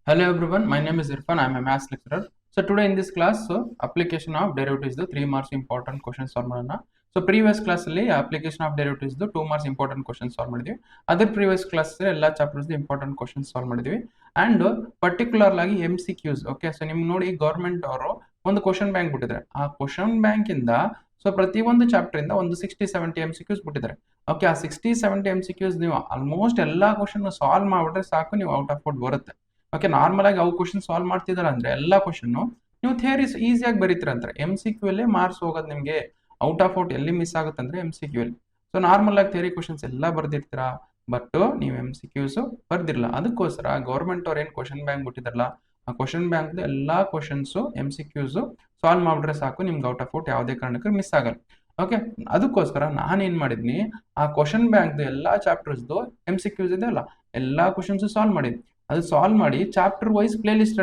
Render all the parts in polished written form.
Hello everyone, my name is Irfan. I am a maths lecturer. So today in this class, application of derivatives the 3 marks important questions solve ಮಾಡೋಣ. So previous class ಅಲ್ಲಿ application of derivatives 2 marks important questions solve ಮಾಡಿದ್ವಿ. ಅದರ previous class ಎಲ್ಲ chapters important questions solve ಮಾಡಿದ್ವಿ. And particular ಆಗಿ MCQs. Okay, so ನಿಮ್ಗೆ ನೋಡಿ government ಅವರು ಒಂದು ಕ್ವಶನ್ ಬ್ಯಾಂಕ್ ಬಿಟ್ಟಿದ್ದಾರೆ. ಆ ಕ್ವಶನ್ ಬ್ಯಾಂಕ್ ಇಂದ ಸೊ ಪ್ರತಿ ಒಂದು ಚಾಪ್ಟರ್ ಇಂದ ಒಂದು 60-70 MCQs ಬಿಟ್ಟಿದ್ದಾರೆ. ಓಕೆ, ಆ 60-70 MCQs ನೀವು ಆಲ್ಮೋಸ್ಟ್ ಎಲ್ಲಾ ಕ್ವಶನ್ ಸಾಲ್ವ್ ಮಾಡಿಬಿಟ್ರೆ ಸಾಕು, ನೀವು ಔಟ್ ಆಫ್ ಔಟ್ ಬರುತ್ತೆ. ಓಕೆ, ನಾರ್ಮಲ್ ಆಗಿ ಅವು ಕ್ವಶನ್ ಸಾಲ್ವ್ ಮಾಡ್ತಿದಾರೆ ಅಂದ್ರೆ ಎಲ್ಲಾ ಕ್ವಶನ್ ನೀವು ಥಿಯರೀಸ್ ಈಸಿಯಾಗಿ ಬರೀತೀರ ಅಂತಾರೆ. MCQ ಅಲ್ಲೇ ಮಾರ್ಕ್ಸ್ ಹೋಗೋದು ನಿಮಗೆ. ಔಟ್ ಆಫ್ ಔಟ್ ಎಲ್ಲಿ ಮಿಸ್ ಆಗುತ್ತೆ ಅಂದ್ರೆ MCQ ಅಲ್ಲಿ. ಸೊ ನಾರ್ಮಲ್ ಆಗಿ ಥಿಯರಿ ಕ್ವಶನ್ಸ್ ಎಲ್ಲ ಬರ್ದಿರ್ತೀರಾ, ಬಟ್ ನೀವು MCQs ಬರ್ದಿರಲ್ಲ. ಅದಕ್ಕೋಸ್ಕರ ಗೌರ್ಮೆಂಟ್ ಅವ್ರು ಏನ್ ಕ್ವಶನ್ ಬ್ಯಾಂಕ್ ಬಿಟ್ಟಿದಾರಲ್ಲ, ಆ ಕ್ವಶನ್ ಬ್ಯಾಂಕ್ ಎಲ್ಲಾ ಕ್ವಶನ್ಸ್ MCQs ಸಾಲ್ವ್ ಮಾಡಿದ್ರೆ ಸಾಕು, ನಿಮ್ಗೆ ಔಟ್ ಆಫ್ ಔಟ್ ಯಾವುದೇ ಕಾರಣಕ್ಕೂ ಮಿಸ್ ಆಗಲ್ಲ. ಓಕೆ, ಅದಕ್ಕೋಸ್ಕರ ನಾನು ಏನ್ ಮಾಡಿದ್ನಿ, ಆ ಕ್ವಶನ್ ಬ್ಯಾಂಕ್ ಎಲ್ಲಾ ಚಾಪ್ಟರ್ಸ್ದು MCQs ಇದೆ ಅಲ್ಲ, ಎಲ್ಲಾ ಕ್ವಶನ್ಸ್ ಸಾಲ್ವ್ ಮಾಡಿದ್ನಿ. ಅದು ಸಾಲ್ವ್ ಮಾಡಿ chapter wise playlist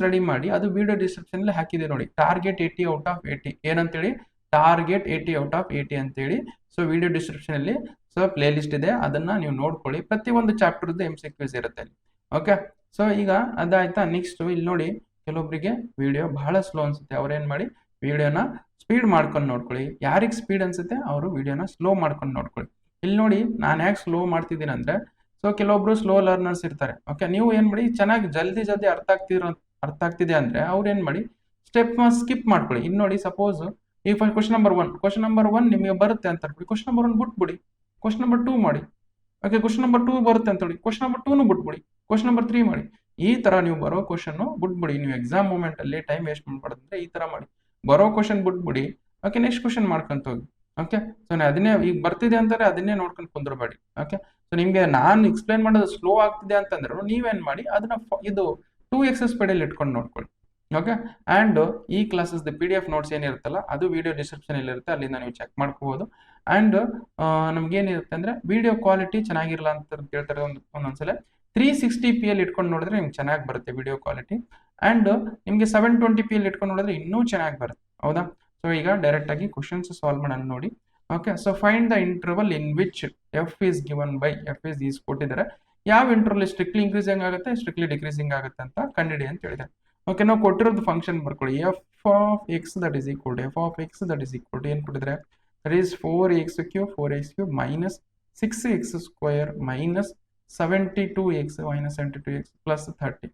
ready ಮಾಡಿ, ಅದು ವಿಡಿಯೋ ಡಿಸ್ಕ್ರಿಪ್ಷನ್ ಅಲ್ಲಿ ಹಾಕಿದೆ ನೋಡಿ. ಟಾರ್ಗೆಟ್ 80 ಔಟ್ ಆಫ್ 80 ಏನಂತೇಳಿ, ಟಾರ್ಗೆಟ್ 80 ಔಟ್ ಆಫ್ 80 ಅಂತೇಳಿ. ಸೊ ವಿಡಿಯೋ ಡಿಸ್ಕ್ರಿಪ್ಷನ್ ಅಲ್ಲಿ ಸೊ ಪ್ಲೇ ಲಿಸ್ಟ್ ಇದೆ, ಅದನ್ನ ನೀವು ನೋಡ್ಕೊಳ್ಳಿ. ಪ್ರತಿ ಒಂದು ಚಾಪ್ಟರ್ MCQs ಇರುತ್ತೆ ಅಲ್ಲಿ. ಓಕೆ, ಸೊ ಈಗ ಅದಾಯ್ತಾ. ನೆಕ್ಸ್ಟ್ ಇಲ್ಲಿ ನೋಡಿ, ಕೆಲವೊಬ್ಬರಿಗೆ ವಿಡಿಯೋ ಬಹಳ ಸ್ಲೋ ಅನ್ಸುತ್ತೆ, ಅವ್ರೇನ್ ಮಾಡಿ ವಿಡಿಯೋನ ಸ್ಪೀಡ್ ಮಾಡ್ಕೊಂಡು ನೋಡ್ಕೊಳ್ಳಿ. ಯಾರಿಗೆ ಸ್ಪೀಡ್ ಅನ್ಸುತ್ತೆ ಅವರು ವಿಡಿಯೋನ ಸ್ಲೋ ಮಾಡ್ಕೊಂಡು ನೋಡ್ಕೊಳ್ಳಿ. ಇಲ್ಲಿ ನೋಡಿ, ನಾನು ಯಾಕೆ ಸ್ಲೋ ಮಾಡ್ತಿದ್ದೀನಿ ಅಂದ್ರೆ, ಸೊ ಕೆಲವೊಬ್ರು ಸ್ಲೋ ಲರ್ನರ್ಸ್ ಇರ್ತಾರೆ. ಓಕೆ, ನೀವು ಏನ್ ಮಾಡಿ ಚೆನ್ನಾಗಿ ಜಲ್ದಿ ಅರ್ಥ ಆಗ್ತಿದೆ ಅಂದ್ರೆ ಅವ್ರು ಏನ್ ಮಾಡಿ ಸ್ಟೆಪ್ ಸ್ಕಿಪ್ ಮಾಡ್ಕೊಳ್ಳಿ. ಇನ್ನು ನೋಡಿ, ಸಪೋಸ್ ಈ ಕ್ವಶನ್ ನಂಬರ್ ಒನ್ ನಿಮಗೆ ಬರುತ್ತೆ ಅಂತ ಅನ್ಕೊಳ್ಳಿ, ಕ್ವಶನ್ ನಂಬರ್ 1 ಬಿಟ್ಬಿಡಿ, ಕ್ವಶನ್ ನಂಬರ್ 2 ಮಾಡಿ. ಓಕೆ, ಕ್ವಶನ್ ನಂಬರ್ 2 ಬರುತ್ತೆ ಅಂತ ಹೇಳಿ ಕ್ವಶನ್ ನಂಬರ್ 2 ಬಿಟ್ಬಿಡಿ, ಕ್ವಶನ್ ನಂಬರ್ 3 ಮಾಡಿ. ಈ ತರ ನೀವು ಬರೋ ಕ್ವಶನ್ ಬಿಟ್ಬಿಡಿ. ನೀವು ಎಕ್ಸಾಮ್ ಮೂಮೆಂಟ್ ಅಲ್ಲಿ ಟೈಮ್ ವೇಸ್ಟ್ ಮಾಡ್ಬಾರ್ದಂದ್ರೆ ಈ ತರ ಮಾಡಿ, ಬರೋ ಕ್ವಶನ್ ಬಿಟ್ಬಿಡಿ. ಓಕೆ, ನೆಕ್ಸ್ಟ್ ಕ್ವಶನ್ ಮಾಡ್ಕೊಂತ ಹೋಗಿ. ಓಕೆ, ಸೊ ಅದನ್ನೇ ಈಗ ಬರ್ತಿದೆ ಅಂತಾರೆ, ಅದನ್ನೇ ನೋಡ್ಕೊಂಡು ಕುಂದ್ರಬೇಡಿ. ಓಕೆ, ಸೊ ನಿಮ್ಗೆ ನಾನು ಎಕ್ಸ್ಪ್ಲೈನ್ ಮಾಡೋದು ಸ್ಲೋ ಆಗ್ತಿದೆ ಅಂತಂದ್ರೆ ನೀವೇನ್ ಮಾಡಿ ಅದನ್ನ ಇದು 2x ಸ್ಪೀಡ್ ಅಲ್ಲಿ ಇಟ್ಕೊಂಡು ನೋಡ್ಕೊಳ್ಳಿ. ಓಕೆ, ಅಂಡ್ ಈ ಕ್ಲಾಸಸ್ PDF ನೋಟ್ಸ್ ಏನಿರುತ್ತಲ್ಲ ಅದು ವಿಡಿಯೋ ಡಿಸ್ಕ್ರಿಪ್ಷನ್ ಅಲ್ಲಿ ಇರುತ್ತೆ, ಅಲ್ಲಿಂದ ನೀವು ಚೆಕ್ ಮಾಡ್ಕೋಬಹುದು. ಅಂಡ್ ನಮ್ಗೆ ಏನಿರುತ್ತೆ ಅಂದ್ರೆ ವಿಡಿಯೋ ಕ್ವಾಲಿಟಿ ಚೆನ್ನಾಗಿರಲ್ಲ ಅಂತ ಕೇಳ್ತಾರೆ ಒಂದೊಂದ್ಸಲ. 360p ಅಲ್ಲಿ ಇಟ್ಕೊಂಡು ನೋಡಿದ್ರೆ ನಿಮ್ಗೆ ಚೆನ್ನಾಗಿ ಬರುತ್ತೆ ವಿಡಿಯೋ ಕ್ವಾಲಿಟಿ. ಅಂಡ್ ನಿಮ್ಗೆ 720p ಅಲ್ಲಿ ಇಟ್ಕೊಂಡು ನೋಡಿದ್ರೆ ಇನ್ನೂ ಚೆನ್ನಾಗಿ ಬರುತ್ತೆ. ಹೌದಾ? ಸೊ ಈಗ ಡೈರೆಕ್ಟ್ ಆಗಿ ಕ್ವಶನ್ಸ್ ಸಾಲ್ವ್ ಮಾಡೋಣ ನೋಡಿ. Okay, so find the interval in which f is given by f is ಕೊಟ್ಟಿದ್ದಾರೆ. ಯಾವ ಇಂಟರ್ವಲ್ ಸ್ಟ್ರಿಕ್ಟ್ಲಿ ಇನ್ಕ್ರೀಸಿಂಗ್ ಆಗುತ್ತೆ, ಸ್ಟ್ರಿಕ್ಟ್ಲಿ ಡಿಕ್ರೀಸಿಂಗ್ ಆಗುತ್ತೆ ಅಂತ ಕಂಡಿಡಿ ಅಂತ ಹೇಳಿದ್ದಾರೆ. ಓಕೆ, ನಾವು ಕೊಟ್ಟಿರೋದು ಫಂಕ್ಷನ್ ಬರ್ಕೊಳ್ಳಿ. f of x that is equal to ಏನ್ ಕೊಟ್ಟಿದ್ರೆ, that is 4x³ minus 6x square minus 72x plus 30.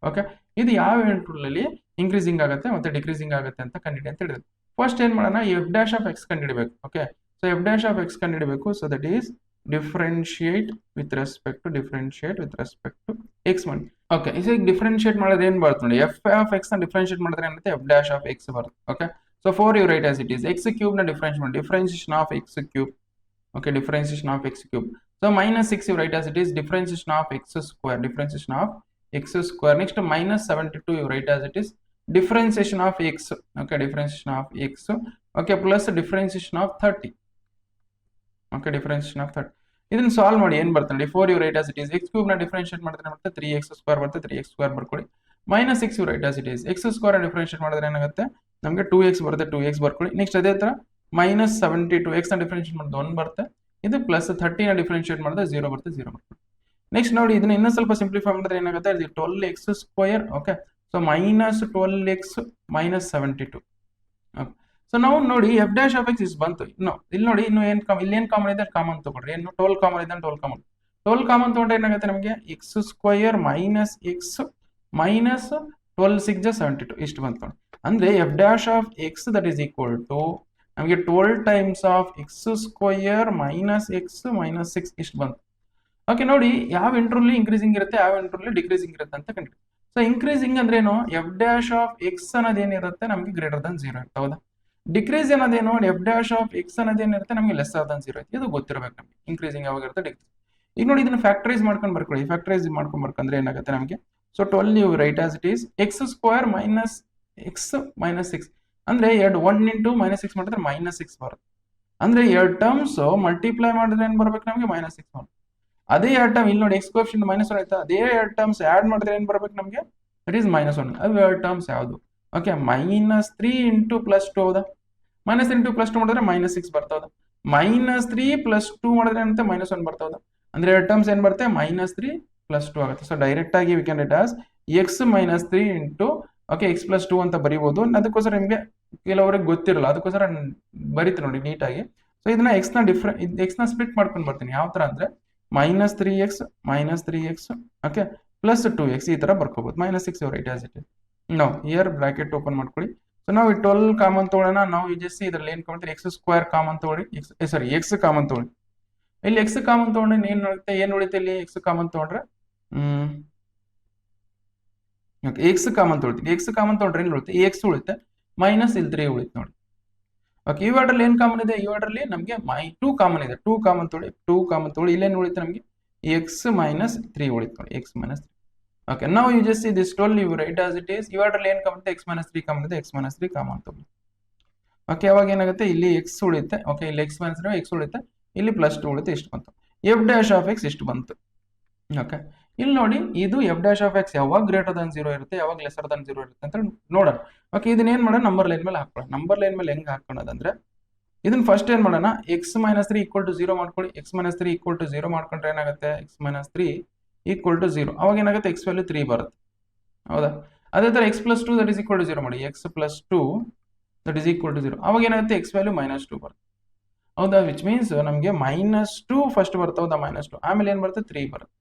Okay, ಇದು ಯಾವ ಇಂಟರ್ವಲ್ ಅಲ್ಲಿ ಇನ್ಕ್ರೀಸಿಂಗ್ ಆಗುತ್ತೆ ಮತ್ತೆ ಡಿಕ್ರೀಸಿಂಗ್ ಆಗುತ್ತೆ ಅಂತ ಕಂಡಿಡಿ ಅಂತ ಹೇಳಿದ್ರು. ಫಸ್ಟ್ ಏನ್ ಮಾಡೋಣ, f' of x ಕಂಡಿಡಿಬೇಕು. Okay, so f' of x ಕಂಡಿಡಿಬೇಕು. So that is differentiate with respect to x ಮಾಡಿ. ಓಕೆ, ಈಗ ಡಿಫ್ರೆನ್ಶಿಯೇಟ್ ಮಾಡಿದ್ರೆ ಏನ್ ಬರುತ್ತೆ ನೋಡಿ, f of x ನ ಡಿಫ್ರೆನ್ಶಿಯೇಟ್ ಮಾಡಿದ್ರೆ ಏನಾಗುತ್ತೆ, f' of x ಬರುತ್ತೆ. Okay, so 4 you write as it is. x³ ನ ಡಿಫ್ರೆನ್ಶಿಯೇಟ್ ಮಾಡಿ, differentiation of x³. Okay, differentiation of x³. So -6 you write as it is, differentiation of x². Next -72 you write as it is, differentiation of x. Okay, differentiation of x. Okay, plus differentiation of 30. Okay, differentiation of 30. ಇದನ್ನ solve ಮಾಡಿ ಏನ್ ಬರ್ತದೆ, 4 you write as it is, x³ ನ differentiate ಮಾಡಿದ್ರೆ ಮತ್ತೆ 3x² ಬರುತ್ತೆ, 3x² ಬರ್ಕೊಳ್ಳಿ. -6 you write as it is, x² differentiate ಮಾಡಿದ್ರೆ ಏನಾಗುತ್ತೆ ನಮಗೆ 2x ಬರುತ್ತೆ, 2x ಬರ್ಕೊಳ್ಳಿ. ನೆಕ್ಸ್ಟ್ ಅದೇ ತರ -72 x ನ ಡಿಫರೆನ್ಶಿಯೇಟ್ ಮಾಡಿದ್ರೆ 1 ಬರುತ್ತೆ, ಇದು ಪ್ಲಸ್ 30 ನ ಡಿಫರೆನ್ಶಿಯೇಟ್ ಮಾಡಿದ್ರೆ 0 ಬರುತ್ತೆ, 0 ಬರ್ಕೊಳ್ಳಿ. ನೆಕ್ಸ್ಟ್ ನೋಡಿ, ಇದನ್ನ ಇನ್ನೂ ಸ್ವಲ್ಪ ಸಿಂಪ್ಲಿಫೈ ಮಾಡಿದ್ರೆ ಏನಾಗುತ್ತೆ, 12x². Okay, so -12x minus 72. So ನಾವು ನೋಡಿ f' of x ಬಂತು. ಇಲ್ಲಿ ನೋಡಿ, ಇನ್ನು ಇಲ್ಲಿ ಏನ್ ಕಾಮನ್ ಇದೆ ಕಾಮನ್ ತಗೊಳ್ರಿ. ಏನು 12 ಕಾಮನ್ ಇದೆ, 12 ಕಾಮನ್ ತಗೊಂಡ್ರೆ ಏನಾಗುತ್ತೆ ನಮಗೆ, x² minus x minus 12 6 72 ಇಷ್ಟು ಬಂತು. ಅಂದ್ರೆ f' of x that is equal to ನಮಗೆ 12 times of x² minus x minus 6 ಇಷ್ಟು ಬಂತು. ಓಕೆ, ನೋಡಿ ಯಾವ ಇಂಟರ್ವಲ್ ಇನ್ಕ್ರೀಸಿಂಗ್ ಇರುತ್ತೆ, ಯಾವ ಇಂಟರ್ವಲ್ ಡಿಕ್ರೀಸಿಂಗ್ ಇರುತ್ತೆ ಅಂತ ಕಂಡು. ಸೊ ಇನ್ಕ್ರೀಸಿಂಗ್ ಅಂದ್ರೆ ಏನು, f' of x ಅನ್ನೋದೇನಿರುತ್ತೆ ನಮಗೆ ಗ್ರೇಟರ್ ದನ್ 0 ಇರುತ್ತೆ. ಹೌದಾ? ಡಿಕ್ರೀಸ್ ಅನ್ನೋದೇನು, f' of x ಅನ್ನೋದೇನಿರುತ್ತೆ ನಮಗೆ ಲೆಸ್ಸರ್ ದನ್ 0 ಇರುತ್ತೆ. ಇದು ಗೊತ್ತಿರಬೇಕು ನಮಗೆ, ಇನ್ಕ್ರೀಸಿಂಗ್ ಯಾವಾಗ ಇರುತ್ತೆ, ಡಿಕ್ರೀಸ್. ಈಗ ನೋಡಿ, ಇದನ್ನ ಫ್ಯಾಕ್ಟರೈಸ್ ಮಾಡ್ಕೊಂಡು ಬರ್ಕೊಳ್ಳಿ. ಫ್ಯಾಕ್ಟರೈಸ್ ಮಾಡ್ಕೊಂಡು ಬರ್ಕೊಂಡ್ರೆ ಏನಾಗುತ್ತೆ ನಮಗೆ, so 12 you write as it is, x² minus x minus 6 ಅಂದ್ರೆ 1 into -6 ಮಾಡಿದ್ರೆ -6 ಬರುತ್ತೆ. ಅಂದ್ರೆ 2 ಟರ್ಮ್ಸ್ ಮಲ್ಟಿಪ್ಲೈ ಮಾಡಿದ್ರೆ ಏನ್ ಬರ್ಬೇಕು ನಮಗೆ, -6 ಬರುತ್ತೆ. ಅದೇ 2 ಟರ್ಮ್ ಇಲ್ಲಿ ನೋಡಿ, x ಕೋಎಫಿಷಿಯಂಟ್ -1 ಆಯ್ತಾ, ಅದೇ 2 ಟರ್ಮ್ಸ್ ಆಡ್ ಮಾಡಿದ್ರೆ ಏನ್ ಬರ್ಬೇಕು ನಮಗೆ, ದಟ್ ಈಸ್ -1. ಅದು 2 ಟರ್ಮ್ಸ್ ಯಾವುದು, ಓಕೆ, -3 into +2 ಹೌದಾ, -3 into +2 ಮಾಡಿದ್ರೆ -6 ಬರ್ತಾ ಹೌದಾ, -3 + 2 ಮಾಡಿದ್ರೆ ಏನಂತೆ -1 ಬರ್ತಾ ಹೌದಾ. ಅಂದ್ರೆ 2 ಟರ್ಮ್ಸ್ ಏನ್ ಬರುತ್ತೆ, -3 ಪ್ಲಸ್ 2 ಆಗುತ್ತೆ. ಸೊ ಡೈರೆಕ್ಟ್ ಆಗಿ we can write as X minus 3 into okay X plus 2 ಅಂತ ಬರೀಬಹುದು. ಅದಕ್ಕೋಸ್ಕರ ನಿಮಗೆ ಕೆಲವರಿಗೆ ಗೊತ್ತಿರಲ್ಲ, ಅದಕ್ಕೋಸ್ಕರ ಬರೀತೀನಿ ನೋಡಿ ನೀಟಾಗಿ. ಸೊ ಇದನ್ನ ಎಕ್ಸ್ ನ ಸ್ಪ್ಲಿಟ್ ಮಾಡ್ಕೊಂಡು ಬರ್ತೀನಿ. ಯಾವ ತರ ಅಂದ್ರೆ -3x ಓಕೆ ಪ್ಲಸ್ 2x ಈ ತರ ಬರ್ಕೋಬಹುದು. -6 ರೈಟ್ ಆಸ್ ಇಟ್ ಇಸ್. ನಾವು ಇಯರ್ ಬ್ರಾಕೆಟ್ ಓಪನ್ ಮಾಡ್ಕೊಳ್ಳಿ. ಸೊ ನಾವು 12 ಕಾಮನ್ ತಗೊಳ್ಳೋಣ. ನಾವು ಯೂಸ್ ಇದ್ರಲ್ಲಿ ಏನ್ ಕಾಮನ್ ಎಕ್ಸ್ ಸ್ಕ್ವೇರ್ ಕಾಮನ್ ತಗೊಳ್ಳಿ, ಎಕ್ಸ್ ಕಾಮನ್ ತಗೊಳ್ಳಿ. ಇಲ್ಲಿ ಎಕ್ಸ್ ಕಾಮನ್ ತಗೊಂಡ್ರೆ ಏನ್ ಉಳಿತೆ ಇಲ್ಲಿ ಎಕ್ಸ್ ಕಾಮನ್ ತಗೊಂಡ್ರೆ ಎಕ್ಸ್ ಕಾಮನ್ ತೊಗೊಳ್ತೀನಿ. ಎಕ್ಸ್ ಕಾಮನ್ ತಗೊಂಡ್ರೆ ಏನ್ ಉಳಿತೆ ಎಕ್ಸ್ ಉಳಿತೆ, ಮೈನಸ್ ಇಲ್ಲಿ 3 ಉಳಿತೆ ನೋಡಿ. ಓಕೆ ಇವಾಡ್ರಲ್ಲಿ ಏನ್ ಕಾಮನ್ ಇದೆ, ಇವಾಡ್ರಲ್ಲಿ ನಮಗೆ 2 ಕಾಮನ್ ಇದೆ. 2 ಕಾಮನ್ ತೊಗೊಳ್ಳಿ. ಇಲ್ಲೇನು ಉಳಿತೆ ನಮಗೆ ಎಕ್ಸ್ ಮೈನಸ್ 3 ಉಳಿತು ನೋಡಿ, ಎಕ್ಸ್ ಮೈನಸ್ 3. ಓಕೆ ನಾವು you just see this 12 you write as it is. ಇವಾಡ್ರಲ್ಲಿ ಏನ್ ಕಾಮನ್ ಇದೆ, ಎಕ್ಸ್ ಮೈನಸ್ 3 ಕಾಮನ್ ಇದೆ, ಎಕ್ಸ್ ಮೈನಸ್ 3 ಕಾಮನ್ ತಗೊಳ್ಳಿ. ಓಕೆ ಅವಾಗ ಏನಾಗುತ್ತೆ, ಇಲ್ಲಿ ಎಕ್ಸ್ ಉಳಿತೆ. ಓಕೆ ಇಲ್ಲಿ ಎಕ್ಸ್ ಮೈನಸ್ 3 ಎಕ್ಸ್ ಉಳಿತೆ, ಇಲ್ಲಿ ಪ್ಲಸ್ 2 ಉಳಿತೆ, ಇಷ್ಟು ಬಂತು. ಎಫ್ ಡ್ಯಾಶ್ ಆಫ್ ಎಕ್ಸ್ ಇಷ್ಟು ಬಂತು. ಓಕೆ ಇಲ್ಲಿ ನೋಡಿ, ಇದು ಎಫ್ ಡ್ಯಾಶ್ ಆಫ್ ಎಕ್ಸ್ ಯಾವಾಗ ಗ್ರೇಟರ್ ದನ್ 0 ಇರುತ್ತೆ, ಯಾವಾಗ ಲೆಸರ್ ದನ್ 0 ಇರುತ್ತೆ ಅಂತ ನೋಡೋಣ. ಓಕೆ ಇದನ್ನ ಏನ್ ಮಾಡೋಣ, ನಂಬರ್ ಲೈನ್ ಮೇಲೆ ಹಾಕೊಳ್ಳೋಣ. ನಂಬರ್ ಲೈನ್ ಮೇಲೆ ಹೆಂಗ್ ಹಾಕೊಳ್ಳೋದಂದ್ರೆ ಇದನ್ನ ಫಸ್ಟ್ ಏನ್ ಮಾಡೋಣ, ಎಕ್ಸ್ ಮೈನಸ್ 3 ಈಕ್ವಲ್ ಟು 0 ಮಾಡ್ಕೊಳ್ಳಿ. ಎಕ್ಸ್ ಮೈನಸ್ 3 ಈಕ್ವಲ್ ಟು 0 ಮಾಡ್ಕೊಂಡ್ರೆ ಏನಾಗುತ್ತೆ, ಎಕ್ಸ್ ಮೈನಸ್ 3 ಈಕ್ವಲ್ ಟು 0. ಅವಾಗ ಏನಾಗುತ್ತೆ, ಎಕ್ಸ್ ವ್ಯಾಲ್ಯೂ 3 ಬರುತ್ತೆ. ಹೌದಾ? ಅದೇ ತರ x plus 2 that is equal to 0 ಮಾಡಿ. X plus 2 that is equal to 0. ಅವಾಗ ಏನಾಗುತ್ತೆ, ಎಕ್ಸ್ ವ್ಯಾಲ್ಯೂ -2 ಬರುತ್ತೆ. ಹೌದಾ? ವಿಚ್ ಮೀನ್ಸ್ ನಮಗೆ -2 ಫಸ್ಟ್ ಬರುತ್ತೆ. ಹೌದಾ? -2 ಆಮೇಲೆ ಏನ್ ಬರುತ್ತೆ, 3 ಬರುತ್ತೆ.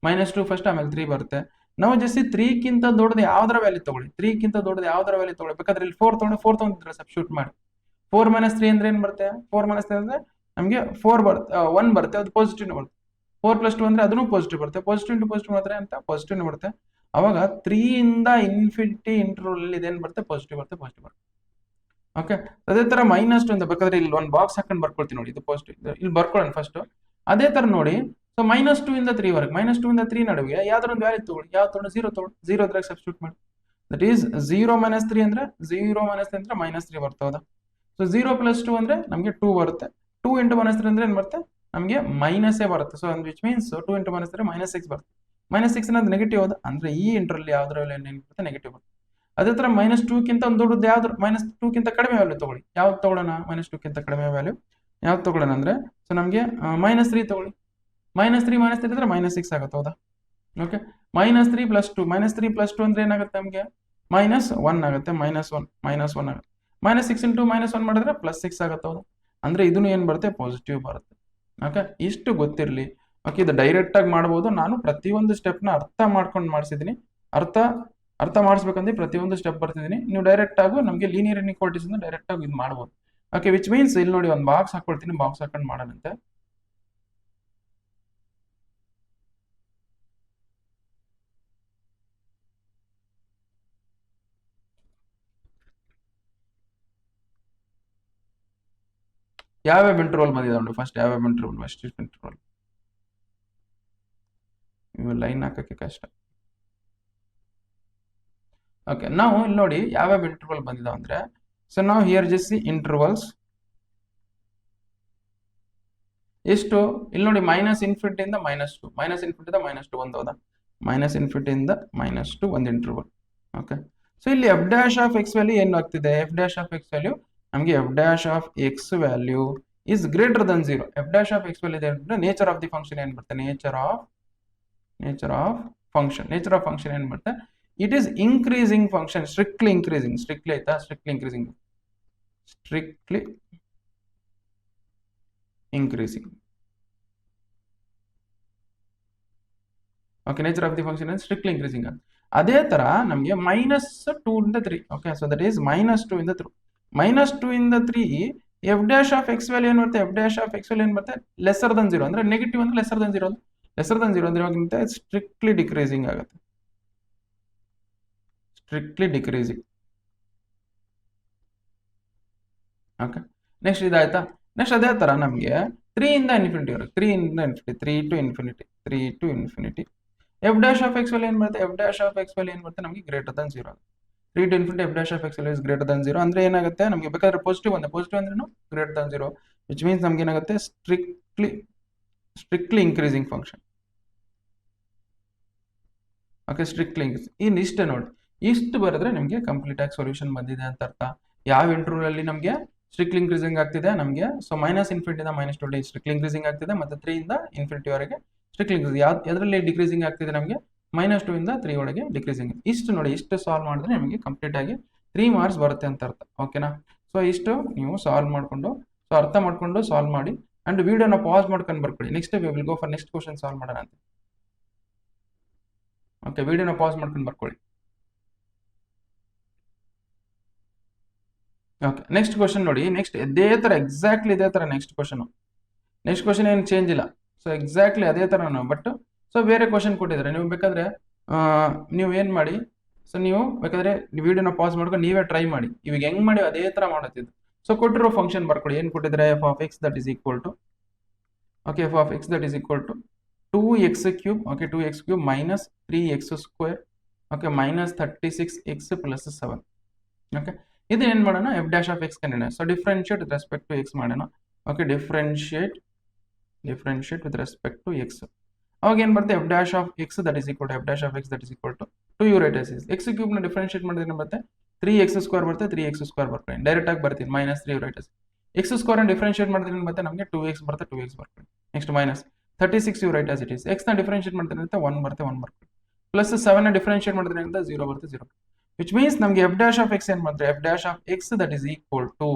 -2 ಫಸ್ಟ್ ಆಮೇಲೆ 3 ಬರುತ್ತೆ. ನಾವು ಜಸ್ಟ್ 3 ಕಿಂತ ದೊಡ್ಡದು ಯಾವ್ದರ ವ್ಯಾಲ್ಯೂ ತಗೊಳ್ಳಿ. 3 ಕಿಂತ ದೊಡ್ಡದು ಯಾವ್ದರ ವ್ಯಾಲ್ಯೂ ತಗೊಳ್ಳಿ. ಬೇಕಾದ್ರೆ ಇಲ್ಲಿ 4 ತಗೊಂಡಿದ್ರೆ ಸಬ್ಸ್ಟಿಟ್ಯೂಟ್ ಮಾಡಿ. 4 - 3 ಅಂದ್ರೆ ಏನ್ ಬರುತ್ತೆ, 4 - 3 ಅಂದ್ರೆ ನಮಗೆ 4 ಬರುತ್ತೆ, 1 ಬರುತ್ತೆ, ಅದು ಪಾಸಿಟಿವ್ ಬರುತ್ತೆ. 4 + 2 ಅಂದ್ರೆ ಅದನ್ನು ಪಾಸಿಟಿವ್ ಬರುತ್ತೆ. ಪಾಸಿಟಿವ್ ಇಂಟು ಪಾಸಿಟಿವ್ ಮಾಡಿದ್ರೆ ಅಂತ ಪಾಸಿಟಿವ್ ಬರುತ್ತೆ. ಅವಾಗ 3 ಇಂದ ಇನ್ಫಿನಿಟಿ ಇಂಟರ್ವಲ್ ಅಲ್ಲಿ ಇದೇನ್ ಬರುತ್ತೆ, ಪಾಸಿಟಿವ್ ಬರುತ್ತೆ. ಓಕೆ ಅದೇ ತರ -2 ಅಂತ ಬೇಕಾದ್ರೆ ಇಲ್ಲಿ ಒಂದು ಬಾಕ್ಸ್ ಹಾಕೊಂಡು ಬರ್ಕೊಳ್ತೀನಿ ನೋಡಿ. ಇದು ಪಾಸಿಟಿವ್, ಇಲ್ಲಿ ಬರ್ಕೊಳ್ಳೋಣ ಫಸ್ಟ್. ಅದೇ ತರ ನೋಡಿ, ಸೊ -2 ಇಂದ 3 ವರೆಗೆ, -2 ಇಂದ 3 ನಡುವೆ ಯಾವ್ದಾರ ಒಂದು ವ್ಯಾಲ್ಯೂ ತಗೊಳ್ಳಿ. ಯಾವ ತಗೊಂಡು 0 ತಗೊಳ್ಳಿ. 0 ಅದ್ರಾಗ ಸಬ್ಸ್ಟಿಟ್ಯೂಟ್ ಮಾಡಿ. ದಟ್ ಈಸ್ 0 - 3 ಅಂದ್ರೆ -3 ಬರುತ್ತೆ. ಹೌದಾ? ಸೊ 0 + 2 ಅಂದ್ರೆ ನಮಗೆ 2 ಬರುತ್ತೆ. 2 × -3 ಅಂದ್ರೆ ಏನ್ ಬರುತ್ತೆ, ನಮಗೆ ಮೈನಸ್ ಬರುತ್ತೆ. ಸೊ ವಿಚ್ ಮೀನ್ಸ್ 2 × -3 -6 ಬರುತ್ತೆ. -6 ಅನ್ನೋದು ನೆಗೆಟಿವ್. ಹೌದಾ? ಅಂದ್ರೆ ಈ ಇಂಟರ್ವಲ್ ಯಾವ್ದ್ರ ಏನ್ ಬರುತ್ತೆ, ನೆಗೆಟಿವ್ ಬರುತ್ತೆ. ಅದೇ ತರ -2 ಕಿಂತ ಒಂದು ದೊಡ್ಡದು ಯಾವ್ದು, -2 ಕಿಂತ ಕಡಿಮೆ ವ್ಯಾಲ್ಯೂ ತಗೊಳ್ಳಿ. ಯಾವ್ದು ತಗೊಳ್ಳೋಣ, -2 ಕಿಂತ ಕಡಿಮೆ ವ್ಯಾಲ್ಯೂ ಯಾವ್ದು ತಗೊಳ್ಳೋಣ ಅಂದ್ರೆ, ಸೊ ನಮಗೆ -3 ತಗೊಳ್ಳಿ. -3 ಅಂದ್ರೆ -6 ಆಗುತ್ತೆ. ಹೌದಾ? ಓಕೆ -3 + 2 -3 + 2 ಅಂದ್ರೆ ಏನಾಗುತ್ತೆ, ನಮಗೆ -1 ಆಗುತ್ತೆ. -1 ಆಗುತ್ತೆ. -6 × -1 ಮಾಡಿದ್ರೆ +6 ಆಗುತ್ತೆ. ಹೌದಾ? ಅಂದ್ರೆ ಇದನ್ನು ಏನ್ ಬರುತ್ತೆ, ಪಾಸಿಟಿವ್ ಬರುತ್ತೆ. ಓಕೆ ಇಷ್ಟು ಗೊತ್ತಿರಲಿ. ಓಕೆ ಇದು ಡೈರೆಕ್ಟ್ ಆಗಿ ಮಾಡಬಹುದು. ನಾನು ಪ್ರತಿಯೊಂದು ಸ್ಟೆಪ್ ನ ಅರ್ಥ ಮಾಡ್ಕೊಂಡು ಮಾಡಿಸಿದೀನಿ. ಅರ್ಥ ಮಾಡಿಸ್ಬೇಕಂದ್ರೆ ಪ್ರತಿಯೊಂದು ಸ್ಟೆಪ್ ಬರ್ತಿದ್ದೀನಿ. ನೀವು ಡೈರೆಕ್ಟ್ ಆಗಿ ನಮಗೆ ಲೀನಿಯರ್ ಇನ್ಇಕ್ವಾಲಿಟೀಸ್ ಇಂದ ಡೈರೆಕ್ಟ್ ಆಗಿ ಇದು ಮಾಡಬಹುದು. ಓಕೆ ವಿಚ್ ಮೀನ್ಸ್ ಇಲ್ಲಿ ನೋಡಿ, ಒಂದು ಬಾಕ್ಸ್ ಹಾಕೊಳ್ತೀನಿ. ಬಾಕ್ಸ್ ಹಾಕೊಂಡು ಮಾಡೋಣಂತೆ. ಯಾವ್ಯಾವ ಇಂಟರ್ವಲ್ ಬಂದಿದೆ ನೋಡಿ. ಫಸ್ಟ್ ಯಾವ್ಯಾವ ಇಂಟರ್ವಲ್, ಫಸ್ಟ್ ಇಂಟರ್ವಲ್ ಇವು ಲೈನ್ ಹಾಕಕ್ಕೆ ಕಷ್ಟ. ಓಕೆ ನಾವು ಇಲ್ಲಿ ನೋಡಿ ಯಾವ್ಯಾವ ಇಂಟರ್ವಲ್ ಬಂದಿದಾವ ಅಂದ್ರೆ, ಸೊ ನಾವು ಹಿಯರ್ ಜಸ್ಟ್ ಸಿ ಇಂಟರ್ವಲ್ಸ್ ಎಷ್ಟು. ಇಲ್ಲಿ ನೋಡಿ -∞ ಇಂದ -2, -∞ ಇಂದ -2 ಒಂದು. ಹೌದಾ? -∞ ಇಂದ -2 ಒಂದು ಇಂಟರ್ವಲ್. ಓಕೆ ಸೊ ಇಲ್ಲಿ f dash of x value ಏನು ಆಗ್ತಿದೆ, f dash of x value ನಮಗೆ f dash of x value is greater than 0. F dash of x value ಇದೆ ಅಂದ್ರೆ ನೇಚರ್ ಆಫ್ ದಿ ಫಂಕ್ಷನ್ ಏನ್ ಬರುತ್ತೆ, ನೇಚರ್ ಆಫ್ ಫಂಕ್ಷನ್ ಏನ್ ಬರುತ್ತೆ, it is increasing function, strictly ಆಯ್ತಾ, strictly increasing. Okay nature of the function is strictly increasing. ಅದೇ ತರ ನಮಗೆ -2 ಇಂದ 3. ಓಕೆ ಸೊ ದಟ್ ಈಸ್ -2 ಇಂದ 3. -2 ಇಂದ 3 F dash of x value ಏನ್ ಬರುತ್ತೆ, f dash of x value ಏನ್ ಬರುತ್ತೆ, ಲೆಸರ್ ದನ್ 0 ಅಂದ್ರೆ ನೆಗೆಟಿವ್ ಅಂದ್ರೆ ಲೆಸರ್ ದನ್ 0 ಅಂದ್ರೆ ಇವಾಗ ಸ್ಟ್ರಿಕ್ಟ್ಲಿ ಡಿಕ್ರೀಸಿಂಗ್ ಆಗುತ್ತೆ. ಓಕೆ ನೆಕ್ಸ್ಟ್ ಇದಾಯ್ತಾ. ನೆಕ್ಸ್ಟ್ ಅದೇ ತರ ನಮಗೆ 3 ಇಂದ ಇನ್ಫಿನಿಟಿ ವರೆಗೆ, 3 to infinity f dash of x value ಏನ್ ಬರುತ್ತೆ, f dash of x value ಏನ್ ಬರುತ್ತೆ, ನಮಗೆ greater than 0. 3 to infinity f dash of x value is greater than 0 ಅಂದ್ರೆ ಏನಾಗುತ್ತೆ, ನಮಗೆ ಬೇಕಾದ್ರೆ ಪಾಸಿಟಿವ್ ಅಂದ್ರೂ ಗ್ರೇಟರ್ ದನ್ 0, ವಿಚ್ ಮೀನ್ಸ್ ನಮ್ಗೆ ಏನಾಗುತ್ತೆ, strictly increasing function. Okay strictly in ಇಷ್ಟೇ ನೋಡಿ. ಇಷ್ಟು ಬರೆದ್ರೆ ನಿಮಗೆ ಕಂಪ್ಲೀಟ್ ಆಗಿ ಸೊಲ್ಯೂಷನ್ ಬಂದಿದೆ ಅಂತ ಅರ್ಥ. ಯಾವ ಇಂಟರ್ವಲ್ ಅಲ್ಲಿ ನಮಗೆ ಸ್ಟ್ರಿಕ್ಟ್ಲಿ ಇನ್ಕ್ರೀಸಿಂಗ್ ಆಗ್ತಿದೆ ನಮಗೆ, ಸೊ -∞ ಇಂದ -2 ಸ್ಟ್ರಿಕ್ಟ್ಲಿ ಇನ್ಕ್ರೀಸಿಂಗ್ ಆಗ್ತಿದೆ, ಮತ್ತೆ 3 ಇಂದ ಇನ್ಫಿನಿಟಿ ವರೆಗೆ ಸ್ಟ್ರಿಕ್ಟ್ಲಿ ಎದರಲ್ಲಿ ಡಿಕ್ರೀಸಿಂಗ್ ಆಗ್ತಿದೆ ನಮಗೆ -2 ಇಂದ 3 ಒಳಗೆ ಡಿಕ್ರೀಸಿಂಗ್. ಇಷ್ಟು ನೋಡಿ, ಇಷ್ಟು ಸಾಲ್ವ್ ಮಾಡಿದ್ರೆ ನಿಮಗೆ ಕಂಪ್ಲೀಟ್ ಆಗಿ 3 ಮಾರ್ಕ್ಸ್ ಬರುತ್ತೆ ಅಂತ ಅರ್ಥ. ಓಕೆನಾ? ಸೊ ಇಷ್ಟು ನೀವು ಸಾಲ್ವ್ ಮಾಡಿಕೊಂಡು, ಸೊ ಅರ್ಥ ಮಾಡ್ಕೊಂಡು ಸಾಲ್ವ್ ಮಾಡಿ ಅಂಡ್ ವಿಡಿಯೋನ ಪಾಸ್ ಮಾಡ್ಕೊಂಡು ಬರ್ಕೊಳ್ಳಿ. Next we will go for next question solve ಮಾಡೋಣ ಅಂತ. ಓಕೆ, ವಿಡಿಯೋನ ಪಾಸ್ ಮಾಡ್ಕೊಂಡು ಬರ್ಕೊಳ್ಳಿ. ಓಕೆ, ನೆಕ್ಸ್ಟ್ ಕ್ವಶನ್ ನೋಡಿ. ನೆಕ್ಸ್ಟ್ ಇದೇ ತರ, ಎಕ್ಸಾಕ್ಟ್ಲಿ ಇದೇ ತರ ನೆಕ್ಸ್ಟ್ ಕ್ವಶನ್ ಏನು ಚೇಂಜ್ ಇಲ್ಲ. ಸೊ ಎಕ್ಸಾಕ್ಟ್ಲಿ ಅದೇ ತರ ಬಟ್ ಸೊ ಬೇರೆ ಕ್ವಶನ್ ಕೊಟ್ಟಿದ್ದಾರೆ. ನೀವು ಬೇಕಾದ್ರೆ ನೀವು ಏನು ಮಾಡಿ, ಸೊ ನೀವು ಬೇಕಾದ್ರೆ ವಿಡಿಯೋನ ಪಾಸ್ ಮಾಡ್ಕೊಂಡು ನೀವೇ ಟ್ರೈ ಮಾಡಿ. ಇವಾಗ ಹೆಂಗ್ ಮಾಡಿ ಅದೇ ತರ ಮಾಡುತ್ತಿದ್ದು. ಸೊ ಕೊಟ್ಟಿರೋ ಫಂಕ್ಷನ್ ಬರ್ಕೊಳ್ಳಿ. ಏನು ಕೊಟ್ಟಿದ್ದಾರೆ? f of x that is equal to, okay, f of x that is equal to 2x cube, okay, 2x cube minus 3x square, okay, minus 36x plus 7. okay, ಇದು ಏನು ಮಾಡೋಣ? f dash of x ಕಂಡಿಡ. So differentiate with respect to x ಮಾಡೋಣ. Okay, differentiate with respect to x. ಅವಾಗ ಏನು ಬರುತ್ತೆ? f dash of x that is equal to, f dash of x that is equal to 2 u right as is. x cube ನ differentiate ಮಾಡಿದ್ರೆ ಏನು ಬರುತ್ತೆ? 3x square ಬರುತ್ತೆ. 3x square ಬರುತ್ತೆ, direct ಆಗಿ ಬರ್ತೀನಿ minus 3 right as x square ಅನ್ನು differentiate ಮಾಡಿದ್ರೆ ಏನು ಬರುತ್ತೆ? ನಮಗೆ 2x ಬರುತ್ತೆ, 2x ಬರುತ್ತೆ. Next minus 36 u right as it is. x ನ ಡಿಫ್ರೆನ್ಶಿಯೇಟ್ ಮಾಡಿದ್ರೆ ಅಂತ 1 ಬರುತ್ತೆ, 1 ಬರುತ್ತೆ. ಪ್ಲಸ್ 7 ನ ಡಿಫ್ರೆನ್ಶಿಯೇಟ್ ಮಾಡಿದ್ರೆ ಅಂತ 0 ಬರುತ್ತೆ, 0. ವಿಚ್ ಮೀನ್ಸ್ ನಮಗೆ f dash of x ಏನು ಮಾಡಿದ್ರೆ? f dash of x that is equal to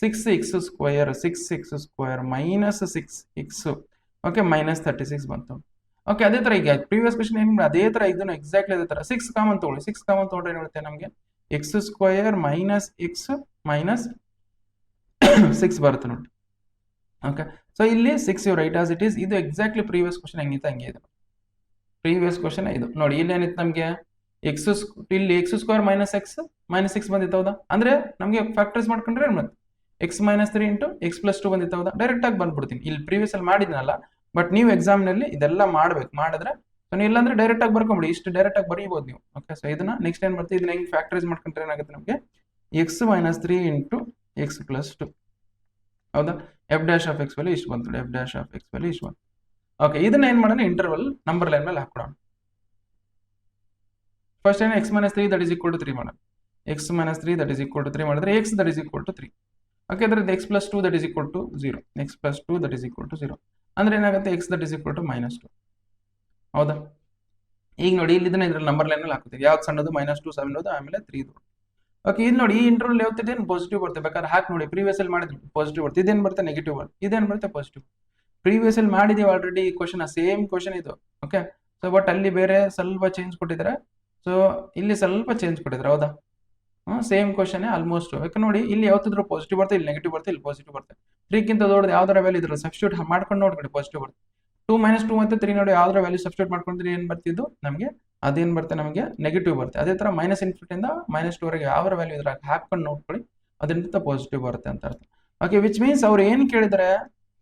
6x square minus 6x, okay, minus 36 ಬಂತು. ಓಕೆ, ಅದೇ ತರ ಈಗ ಪ್ರೀವಿಯಸ್ ಕ್ವಶನ್ ಏನು ಅದೇ ತರ ಇದನ್ನು ಎಕ್ಸಾಕ್ಟ್ಲಿ ಅದೇ ತರ 6 ಕಾಮನ್ ತಗೊಳ್ಳಿ. 6 ಕಾಮನ್ ತಗೊಂಡ್ರೆ ಏನಿರುತ್ತೆ ನಮಗೆ? x square minus x minus 6 ಬರುತ್ತೆ ನೋಡಿ. ಓಕೆ, ಸೊ ಇಲ್ಲಿ 6 you write as it is. ಇದು ಎಕ್ಸಾಕ್ಟ್ಲಿ ಪ್ರೀವಿಯಸ್ ಕ್ವಶನ್ ಹೆಂಗಿತ್ತು ಹಂಗೆ ಇದೆ. ಪ್ರೀವಿಯಸ್ ಕ್ವಶನ್ ಇದು ನೋಡಿ. ಇಲ್ಲಿ ಏನಿತ್ತು ನಮಗೆ? ಇಲ್ಲಿ x ಸ್ಕ್ವೇರ್ ಮೈನಸ್ x ಬಂದಿತ್ತು, ಹೌದಾ? ಅಂದ್ರೆ ನಮಗೆ ಫ್ಯಾಕ್ಟರ್ಸ್ ಮಾಡ್ಕೊಂಡ್ರೆ ಏನು ಬಂತು? x minus 3 into x plus 2 ಬಂದಿತ್ತು, ಹೌದಾ? ಡೈರೆಕ್ಟ್ ಆಗಿ ಬಂದ್ಬಿಡ್ತೀನಿ. ಇಲ್ಲಿ ಪ್ರೀವಿಯಸ್ ಅಲ್ಲಿ ಮಾಡಿದ್ನಲ್ಲ, ಬಟ್ ನೀವು ಎಕ್ಸಾಮ್ನಲ್ಲಿ ಇದೆಲ್ಲ ಮಾಡ್ಬೇಕು. ಮಾಡಿದ್ರೆ ಸೊ ನೀವು ಇಲ್ಲಾಂದ್ರೆ ಡೈರೆಕ್ಟ್ ಆಗಿ ಬರ್ಕೊಂಬಿಡಿ. ಇಷ್ಟು ಡೈರೆಕ್ಟ್ ಆಗಿ ಬರೀಬಹುದು ನೀವು. ಓಕೆ, ಸೊ ಇದನ್ನ ನೆಕ್ಸ್ಟ್ ಏನ್ ಮಾಡ್ತೀವಿ? ಇದನ್ನ ಹೆಂಗ್ ಫ್ಯಾಕ್ಟರೈಸ್ ಮಾಡ್ಕೊಂಡ್ರೆ ಏನಾಗುತ್ತೆ ನಮಗೆ? x minus 3 into x plus 2, ಹೌದಾ? f dash of x value ಇಷ್ಟು ಬಂತು. f dash of x value ಇಷ್ಟು ಬಂತು. ಓಕೆ, ಇದನ್ನ ಏನ್ ಮಾಡೋಣ? ಇಂಟರ್ವಲ್ ನಂಬರ್ ಲೈನ್ ಮೇಲೆ ಹಾಕೋಣ. ಫಸ್ಟ್ ಏನು? x minus 3 that is equal to 3 ಮಾಡೋಣ. x minus 3 that is equal to 3 ಮಾಡಿದ್ರೆ x that is equal to 3. Okay, ಅದರಿಂದ x plus 2 that is equal to 0. x plus 2 that is equal to 0 ಅಂದ್ರೆ ಏನಾಗುತ್ತೆ? x that is equal to minus 2, ಹೌದಾ? ಈಗ ನೋಡಿ, ಇಲ್ಲಿ ಇದನ್ನ ಇದ್ರಲ್ಲಿ ನಂಬರ್ ಲೈನ್ ಅಲ್ಲಿ ಹಾಕ್ತೀವಿ. ಯಾವ್ದು ಸಣ್ಣದು? -2 7 ಆಮೇಲೆ 3. ಓಕೆ, ಇದು ನೋಡಿ, ಈ ಇಂಟರ್ವಲ್ ಯಾವ್ದು ಪಾಸಿಟಿವ್ ಬರುತ್ತೆ. ಬೇಕಾದ್ರೆ ಹಾಕಿ ನೋಡಿ. ಪ್ರೀವಿಯಸ್ ಅಲ್ಲಿ ಮಾಡಿದ್ವಿ ಪಾಸಿಟಿವ್ ಬರುತ್ತೆ. ಇದೇನು ಬರುತ್ತೆ? ನೆಗೆಟಿವ್ ಬರುತ್ತೆ. ಇದೇನು ಬರುತ್ತೆ? ಪಾಸಿಟಿವ್. ಪ್ರೀವಿಯಸ್ ಅಲ್ಲಿ ಮಾಡಿದೀವಿ ಆಲ್ರೆಡಿ ಈ ಕ್ವಶನ್, ಸೇಮ್ ಕ್ವಶನ್ ಇದು. ಓಕೆ, ಸೊ ಬಟ್ ಅಲ್ಲಿ ಬೇರೆ ಸ್ವಲ್ಪ ಚೇಂಜ್ ಕೊಟ್ಟಿದ್ದಾರೆ. ಸೊ ಇಲ್ಲಿ ಸ್ವಲ್ಪ ಚೇಂಜ್ ಕೊಟ್ಟಿದ್ದಾರೆ, ಹೌದಾ? Same question almost. ಯಾಕೆ ನೋಡಿ, ಇಲ್ಲಿ ಯಾವ್ದಾದ್ರು ಪಾಸಿಟಿವ್ ಬರುತ್ತೆ, ಇಲ್ಲಿ ನೆಗೆಟಿವ್ ಬರುತ್ತೆ, ಇಲ್ಲಿ ಪಾಸಿಟಿವ್ ಬರುತ್ತೆ. 3 ಗಿಂತ ದೊಡ್ಡದು ಯಾವ್ದಾರ ವ್ಯಾಲ್ಯೂ ಇದ್ರೆ ಸಬ್ಸ್ಟಿಟ್ಯೂಟ್ ಮಾಡ್ಕೊಂಡು ನೋಡ್ಕೊಳ್ಳಿ, ಪಾಸಿಟಿವ್ ಬರುತ್ತೆ. 2 - 2 ಮತ್ತು 3 ನೋಡಿ, ಯಾವ್ದಾರ ವ್ಯಾಲ್ಯೂ ಸಬ್ಸ್ಟಿಟ್ಯೂಟ್ ಮಾಡ್ಕೊಂಡ್ರೆ ಏನು ಬರ್ತಿದ್ದು ನಮಗೆ? ಅದೇನು ಬರುತ್ತೆ ನಮಗೆ? ನೆಗೆಟಿವ್ ಬರುತ್ತೆ. ಅದೇ ತರ -∞ ಇಂದ -2 ವರೆಗೆ ಯಾವ ವ್ಯಾಲ್ಯೂ ಇದ್ರೆ ಹಾಕೊಂಡು ನೋಡ್ಕೊಳ್ಳಿ, ಅದರಿಂದ ಪಾಸಿಟಿವ್ ಬರುತ್ತೆ ಅಂತ ಅರ್ಥ. ಓಕೆ, ವಿಚ್ ಮೀನ್ಸ್ ಅವ್ರು ಏನು ಕೇಳಿದರೆ?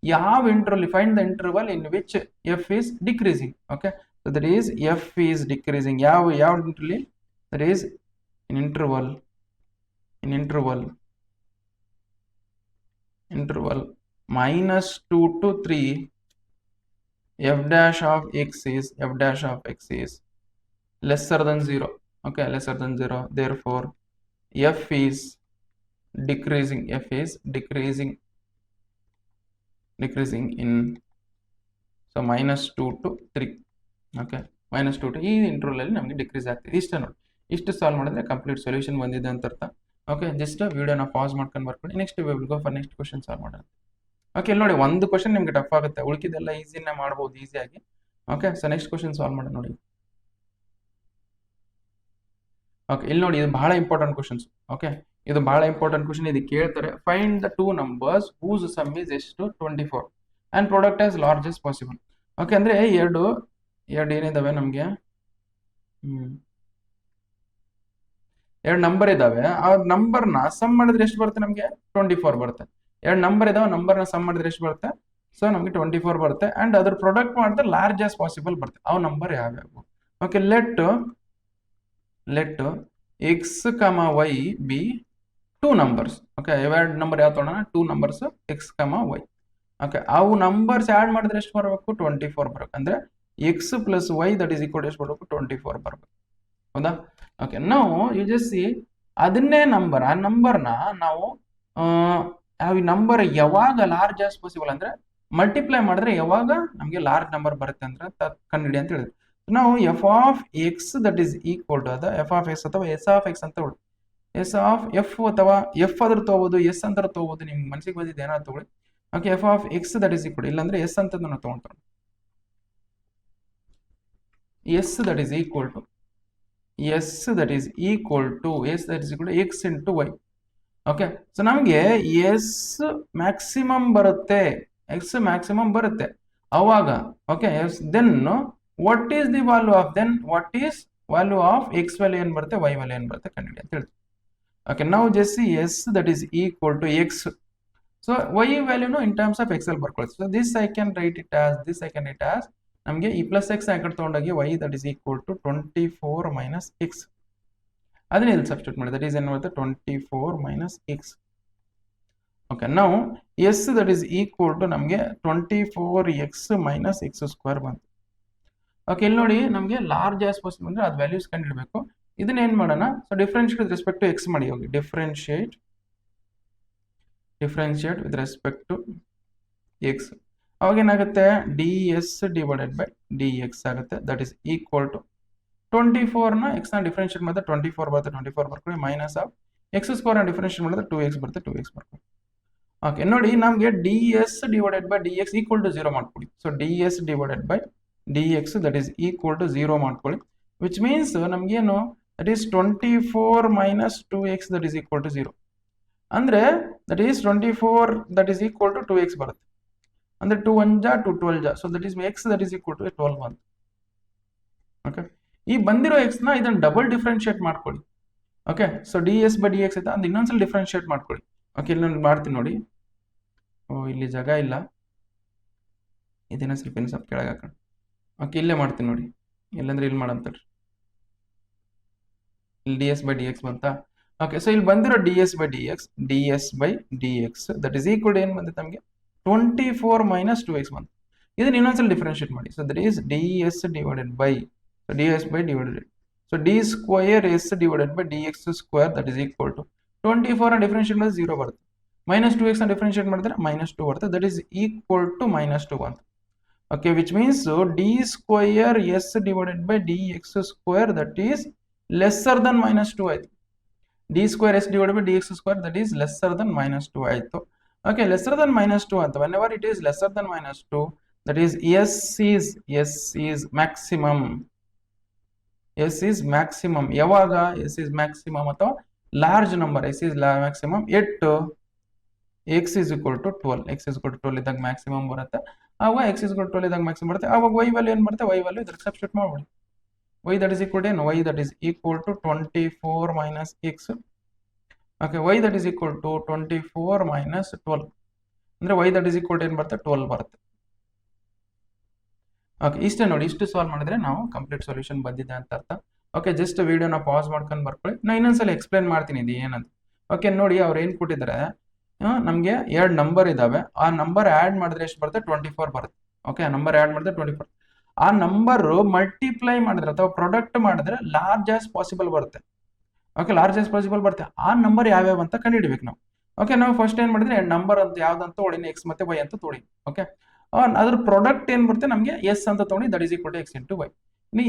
ಯಾವ interval? Find the interval in which f is decreasing. Okay, so that is f is decreasing. ಯಾವ interval? That is in interval -2 to 3, f dash of x is lesser than 0. Okay, lesser than 0. Therefore, f is decreasing in so -2 to 3. Okay, -2 to ಈ interval ಅಲ್ಲಿ ನಮಗೆ decrease ಆಗ್ತದೆ. ಇಷ್ಟ ನೋಡಿ, ಇಷ್ಟು solve ಮಾಡಿದ್ರೆ complete solution ಬಂದಿದೆ ಅಂತ ಅರ್ಥ. ಓಕೆ, ಜಸ್ಟ್ ವಿಡಿಯೋನ ಪಾಸ್ ಮಾಡ್ಕೊಂಡು ಬರ್ಕೊಳ್ಳಿ. Next we will go for next question solve ಮಾಡೋಣ. ಓಕೆ, ಇಲ್ಲಿ ನೋಡಿ, ಒಂದು ಕ್ವಶನ್ ನಿಮಗೆ ಟಫ್ ಆಗುತ್ತೆ, ಉಳಿಕಿದೆಲ್ಲ ಈಸಿನೇ ಮಾಡ್ಬೋದು ಈಸಿಯಾಗಿ. Okay, so next question solve ಮಾಡೋಣ ನೋಡಿ. ಓಕೆ, ಇಲ್ಲಿ ನೋಡಿ, ಇದು ಬಹಳ ಇಂಪಾರ್ಟೆಂಟ್ ಕ್ವಶನ್ಸ್. ಓಕೆ, ಇದು ಬಹಳ ಇಂಪಾರ್ಟೆಂಟ್ ಕ್ವಶನ್. ಇದು ಕೇಳ್ತಾರೆ, find the 2 numbers whose sum is ಎಷ್ಟು 24 and product as large as possible. Okay, ಅಂದ್ರೆ ಎರಡು ಏನಿದಾವೆ ನಮಗೆ? ಎರಡು ನಂಬರ್ ಇದಾವೆ. ಆ ನಂಬರ್ನ ಸಮ್ ಮಾಡಿದ್ರೆ ಎಷ್ಟು ಬರುತ್ತೆ ನಮಗೆ? 24 ಬರುತ್ತೆ. ಎರಡು ನಂಬರ್ ಇದಾವೆ, ನಂಬರ್ನ ಸಮ್ ಮಾಡಿದ್ರೆ ಎಷ್ಟು ಬರುತ್ತೆ? ಸೊ ನಮಗೆ 24 ಬರುತ್ತೆ. ಅಂಡ್ ಅದ್ರ ಪ್ರಾಡಕ್ಟ್ ಮಾಡಿದ್ರೆ ಲಾರ್ಜ್ ಆಸ್ ಪಾಸಿಬಲ್ ಬರುತ್ತೆ. ಅವು ನಂಬರ್ ಯಾವ್ಯಾವು? Okay, let x, y B 2 numbers. Okay, ಎರಡು ನಂಬರ್ ಯಾವ ತಗೋಣ? 2 numbers x, y. ಓಕೆ, ಅವು ನಂಬರ್ಸ್ ಆ್ಯಡ್ ಮಾಡಿದ್ರೆ ಎಷ್ಟು ಬರಬೇಕು? 24 ಬರಬೇಕು. ಅಂದ್ರೆ x plus y that is equal ಎಷ್ಟು ಬರಬೇಕು? 24 ಬರಬೇಕು, ಹೌದಾ? ಓಕೆ, ನಾವು ಯು ಜಸ್ಟ್ ಸಿ ಅದನ್ನೇ ನಂಬರ್, ಆ ನಂಬರ್ನ ನಾವು ನಂಬರ್ ಯಾವಾಗ ಲಾರ್ಜ್ ಆಸ್ ಪಾಸಿಬಲ್ ಅಂದ್ರೆ ಮಲ್ಟಿಪ್ಲೈ ಮಾಡಿದ್ರೆ ಯಾವಾಗ ನಮಗೆ ಲಾರ್ಜ್ ನಂಬರ್ ಬರುತ್ತೆ ಅಂದ್ರೆ ಕಂಡುಹಿಡಿ ಅಂತ ಹೇಳಿದ್ರು. ನಾವು f of x that is equal to ಅದ ಎಫ್ ಆಫ್ ಎಕ್ಸ್ ಅಥವಾ ಎಸ್ ಆಫ್ ಎಕ್ಸ್ ಅಂತ ಹೇಳಿ ಎಸ್ ಆಫ್ ಎಫ್ ಅಥವಾ ಎಫ್ ಅದ್ರ ತಗೋಬಹುದು ಎಸ್ ಅಂತ ತಗೋಬಹುದು, ನಿಮ್ಗೆ ಮನಸ್ಸಿಗೆ ಬಂದಿದ್ದು ಏನಾದ್ರು ತಗೊಳ್ಳಿ. Okay, f of x that is equal ಇಲ್ಲಾಂದ್ರೆ ಎಸ್ ಅಂತ ನಾವು ತಗೊಂತಾರೆ. S that is equal to s that is equal to s that is equal to x into y. Okay, so ನಮಗೆ ಎಸ್ ಮ್ಯಾಕ್ಸಿಮಮ್ ಬರುತ್ತೆ, ಎಕ್ಸ್ ಮ್ಯಾಕ್ಸಿಮಮ್ ಬರುತ್ತೆ ಅವಾಗ. Okay, then what is the value of then what is value of x value ಏನ್ ಬರುತ್ತೆ, Y value ಏನ್ ಬರುತ್ತೆ ಕಂಡುಹಿಡಿ ಅಂತ ಹೇಳ್ತೀವಿ. ಓಕೆ, ನಾವು just s that is equal to x. So y ವ್ಯಾಲ್ಯೂನು ಇನ್ ಟರ್ಮ್ಸ್ ಆಫ್ ಎಕ್ಸ್ ಅಲ್ಲಿ ಬರ್ಕೊಳ್ಳಿ. So this I can write it as ನಮಗೆ ಈ ಪ್ಲಸ್ ಎಕ್ಸ್ ಆಕಡೆ ತಗೊಂಡಾಗಿ y that is equal to 24 minus x. ಅದನ್ನ ಇಲ್ಲಿ ಸಬ್ಸ್ಟಿಟ್ಯೂಟ್ ಮಾಡಿ, ದಟ್ ಈಸ್ ಏನು ಬರುತ್ತೆ 24 ಮೈನಸ್ ಎಕ್ಸ್. ಓಕೆ, ನಾವು s that is equal to ನಮಗೆ 24x ಮೈನಸ್ ಎಕ್ಸ್ ಸ್ಕ್ವೇರ್ ಬಂತು. ಓಕೆ, ಇಲ್ಲಿ ನೋಡಿ ನಮಗೆ ಲಾರ್ಜ್ ಆಸ್ ಪಾಸಿಬಲ್ ಅಂದ್ರೆ ಅದು ವ್ಯಾಲ್ಯೂಸ್ ಕಂಡುಹಿಡಬೇಕು. ಇದನ್ನ ಏನ್ ಮಾಡೋಣ, so differentiate with respect to x ಮಾಡಿ. ಹೋಗಿ differentiate with respect to x. ಅವಾಗ ಏನಾಗುತ್ತೆ d s divided by d x ಆಗುತ್ತೆ, ದಟ್ ಈಸ್ ಈಕ್ವಲ್ ಟು 24 ನ ಎಕ್ಸ್ ನ ಡಿಫ್ರೆನ್ಶಿಯೇಟ್ ಮಾಡಿದ್ರೆ 24 ಬರುತ್ತೆ, 24 ಬರ್ಕೊಳ್ಳಿ, ಮೈನಸ್ ಆಫ್ ಎಕ್ಸ್ ಸ್ಕ್ವೇರ್ ನ ಡಿಫ್ರೆನ್ಶಿಯೇಟ್ ಮಾಡಿದ್ರೆ 2x ಬರುತ್ತೆ, 2x ಬರ್ಕೊಳ್ಳಿ. ಓಕೆ, ನೋಡಿ ನಮಗೆ d s divided by d x equal to 0 ಮಾಡ್ಕೊಳ್ಳಿ. So d s divided by d x that is equal to 0 ಮಾಡ್ಕೊಳ್ಳಿ, ವಿಚ್ ಮೀನ್ಸ್ ನಮ್ಗೇನು that is 24 minus 2x that is equal to 0 ಅಂದ್ರೆ that is 24 that is equal to 2x ಬರುತ್ತೆ. ಅಂದ್ರೆ 2 1 ಜಾ 2 12 ಜಾ, so that is x that is equal to 12 ಬಂತು. Okay, ಈ ಬಂದಿರೋ ಎಕ್ಸ್ ನ ಇದನ್ನ ಡಬಲ್ ಡಿಫ್ರೆನ್ಶಿಯೇಟ್ ಮಾಡ್ಕೊಳ್ಳಿ. Okay, so d s by d x ಆಯ್ತಾ, ಅದು ಇನ್ನೊಂದ್ಸಲ ಡಿಫ್ರೆನ್ಶಿಯೇಟ್ ಮಾಡ್ಕೊಳ್ಳಿ. ಓಕೆ, ಇಲ್ಲಿ ನಾನು ಮಾಡ್ತೀನಿ ನೋಡಿ. ಇಲ್ಲಿ ಜಾಗ ಇಲ್ಲ, ಇದನ್ನ ಸ್ವಲ್ಪ ಕೆಳಗೆ ಹಾಕೋಣ. ಓಕೆ, ಇಲ್ಲೇ ಮಾಡ್ತೀನಿ ನೋಡಿ, ಇಲ್ಲಾಂದ್ರೆ ಇಲ್ಲಿ ಮಾಡಂತಾರೆ. ಇಲ್ಲಿ d s by d x ಬಂತಾ. ಓಕೆ, ಸೊ ಇಲ್ಲಿ ಬಂದಿರೋ d s by d x that is equal ಏನ್ ಬಂದಿತ್ತು ನಮಗೆ 24 ಮೈನಸ್ 2x ಬಂತು. ಇದನ್ನ ಇನ್ನೊಂದ್ಸಲ ಡಿಫ್ರೆನ್ಶಿಯೇಟ್ ಮಾಡಿ. So that is d s divided by d s by divided so d square s divided by d x square that is equal to 24 ನ differentiate ಮಾಡಿದ್ರೆ 0 ಬರುತ್ತೆ, ಮೈನಸ್ 2x ನ ಡಿಫ್ರೆನ್ಶಿಯೇಟ್ ಮಾಡಿದ್ರೆ minus 2 ಬರುತ್ತೆ, that is equal to minus 2 ಬಂತು. Okay, which means d square s divided by d x square that is lesser than minus 2 ಆಯ್ತು. D square s divided by d x square that is lesser than minus 2 ಆಯ್ತು. Okay, lesser than minus 2 ಅಂತ whenever it is lesser than minus 2 that is s is maximum. s is maximum ಯಾವಾಗ s is maximum ಅಥವಾ large number s is maximum at x is equal to 12 ಇದ್ದಾಗ maximum ಬರುತ್ತೆ. ಆವಾಗ x is equal to 12 ಇದ್ದಾಗ maximum ಬರುತ್ತೆ. ಆವಾಗ y value ಏನು ಬರುತ್ತೆ, y ವ್ಯಾಲ್ಯೂ ಇದಕ್ಕೆ ಸಬ್ಸ್ಟಿಟ್ಯೂಟ್ ಮಾಡ್ಬಿಡಿ. y that is equal to ಏನು, y that is equal to 24 minus x. Okay, y that is equal to 24 minus 12 ಅಂದ್ರೆ y that is equal to ಏನು ಬರುತ್ತೆ 12 ಬರುತ್ತೆ. ಓಕೆ, ಇಷ್ಟೇ ನೋಡಿ, ಇಷ್ಟು ಸಾಲ್ವ್ ಮಾಡಿದ್ರೆ ನಾವು ಕಂಪ್ಲೀಟ್ ಸೊಲ್ಯೂಷನ್ ಬಂದಿದೆ ಅಂತ ಅರ್ಥ. ಓಕೆ, ಜಸ್ಟ್ ವಿಡಿಯೋನ ಪಾಸ್ ಮಾಡ್ಕೊಂಡು ಬರ್ಕೊಳ್ಳಿ, ನಾನು ಇನ್ನೊಂದ್ಸಲ ಎಕ್ಸ್ಪ್ಲೇನ್ ಮಾಡ್ತೀನಿ ಇದು ಏನಂತ. ಓಕೆ, ನೋಡಿ ಅವ್ರು ಏನು ಕೊಟ್ಟಿದ್ದಾರೆ, ನಮಗೆ 2 ನಂಬರ್ ಇದಾವೆ, ಆ ನಂಬರ್ ಆ್ಯಡ್ ಮಾಡಿದ್ರೆ ಎಷ್ಟು ಬರುತ್ತೆ 24 ಬರುತ್ತೆ. ಓಕೆ, ಆ ನಂಬರ್ ಆ್ಯಡ್ ಮಾಡಿದ್ರೆ 24, ಆ ನಂಬರ್ ಮಲ್ಟಿಪ್ಲೈ ಮಾಡಿದ್ರೆ ಅಥವಾ ಪ್ರೊಡಕ್ಟ್ ಮಾಡಿದ್ರೆ ಲಾರ್ಜ್ ಆಸ್ ಪಾಸಿಬಲ್ ಬರುತ್ತೆ. ಓಕೆ, ಲಾರ್ಜ್ ಆಸ್ ಪಾಸಿಬಲ್ ಬರುತ್ತೆ. ಆ ನಂಬರ್ ಯಾವ್ಯಾವ ಅಂತ ಕಂಡುಹಿಡಬೇಕು ನಾವು. ಓಕೆ, ನಾವು ಫಸ್ಟ್ ಏನ್ ಮಾಡಿದ್ರೆ ನಂಬರ್ ಅಂತ ಯಾವ್ದಂತ ತೊಗೊಳ್ಳಿ, ಎಕ್ಸ್ ಮತ್ತೆ ವೈ ಅಂತ ತೊಗೊಳ್ಳಿ. ಓಕೆ, ಅದ್ರ ಪ್ರಾಡಕ್ಟ್ ಏನ್ ಬರುತ್ತೆ ನಮಗೆ ಎಸ್ ಅಂತ ತೊಗೊಳ್ಳಿ, that is equal to x into y.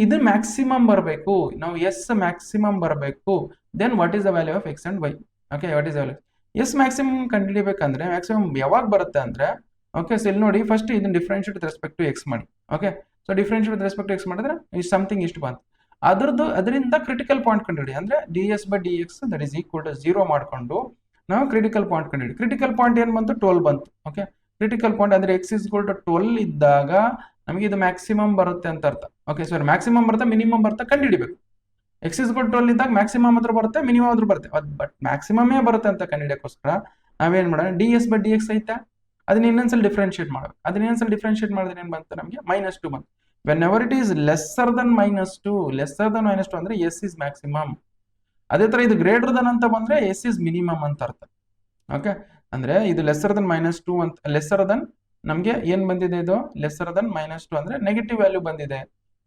ಇದು ಮ್ಯಾಕ್ಸಿಮಮ್ ಬರಬೇಕು, ನಾವು ಎಸ್ ಮ್ಯಾಕ್ಸಿಮಮ್ ಬರಬೇಕು. Then what is the value of x and y. Okay, what is the value s maximum ಕಂಡುಹಿಡಿಬೇಕಂದ್ರೆ ಮ್ಯಾಕ್ಸಿಮಮ್ ಯಾವಾಗ ಬರುತ್ತೆ ಅಂದ್ರೆ, ಓಕೆ, ಸೊ ಇಲ್ಲಿ ನೋಡಿ ಫಸ್ಟ್ ಇದನ್ನ differentiate with respect to x ಮಾಡಿ. Okay, so differentiate with respect to x ಮಾಡಿದ್ರೆ something ಇಷ್ಟು ಬಂತು. ಅದರಿಂದ ಕ್ರಿಟಿಕಲ್ ಪಾಯಿಂಟ್ ಕಂಡುಹಿಡಿ, ಅಂದ್ರೆ d s by d x that is equal to 0 ಮಾಡ್ಕೊಂಡು ನಾವು ಕ್ರಿಟಿಕಲ್ ಪಾಯಿಂಟ್ ಕಂಡುಹಿಡಿ. ಕ್ರಿಟಿಕಲ್ ಪಾಯಿಂಟ್ ಏನ್ ಬಂತು 12 ಬಂತು. ಓಕೆ, ಕ್ರಿಟಿಕಲ್ ಪಾಯಿಂಟ್ ಅಂದ್ರೆ ಎಕ್ಸ್ ಇಸ್ ಈಕ್ವಲ್ ಟು 12 ಇದ್ದಾಗ ನಮಗೆ ಇದು ಮ್ಯಾಕ್ಸಿಮಮ್ ಬರುತ್ತೆ ಅಂತ ಅರ್ಥ. ಓಕೆ, ಸರ್ ಮ್ಯಾಕ್ಸಿಮಮ್ ಬರುತ್ತೆ ಮಿನಿಮಮ್ ಬರುತ್ತೆ ಕಂಡುಹಿಡಿಬೇಕು. ಎಕ್ಸ್ ಇಸ್ ಈಕ್ವಲ್ ಟು 12 ಇದ್ದಾಗ ಮ್ಯಾಕ್ಸಿಮಮ್ ಆದ್ರೂ ಬರುತ್ತೆ ಮಿನಿಮಮ್ ಆದ್ರೂ ಬರುತ್ತೆ, ಬಟ್ ಮ್ಯಾಕ್ಸಿಮಮೇ ಬರುತ್ತೆ ಅಂತ ಕಂಡುಹಿಡಿಯೋಕ್ಕೋಸ್ಕರ ನಾವೇನ್ ಮಾಡೋಣ, d s by d x ಐತಾ ಅದನ್ನ ಇನ್ನೊಂದ್ಸಲ ಡಿಫ್ರೆನ್ಶಿಯೇಟ್ ಮಾಡಬೇಕು. ಅದನ್ನ ಇನ್ನೊಂದ್ಸಲ ಡಿಫ್ರೆನ್ಶಿಯೇಟ್ ಮಾಡಿದ್ರೆ ಏನ್ ಬಂತು ನಮಗೆ ಮೈನಸ್ 2 ಬಂತು. whenever it is lesser than minus 2 ಅಂದ್ರೆ s is maximum. ಅದೇ ತರ ಇದು ಗ್ರೇಟರ್ ದನ್ ಅಂತ ಬಂದ್ರೆ s is minimum ಅಂತ ಅರ್ಥ. ಓಕೆ, ಅಂದ್ರೆ ಇದು ಲೆಸ್ಸರ್ ದನ್ ಮೈನಸ್ 2 ಅಂತ, ಲೆಸ್ಸರ್ ದನ್ ನಮಗೆ ಏನ್ ಬಂದಿದೆ, ಇದು ಲೆಸ್ಸರ್ ದನ್ ಮೈನಸ್ 2 ಅಂದ್ರೆ ನೆಗೆಟಿವ್ ವ್ಯಾಲ್ಯೂ ಬಂದಿದೆ.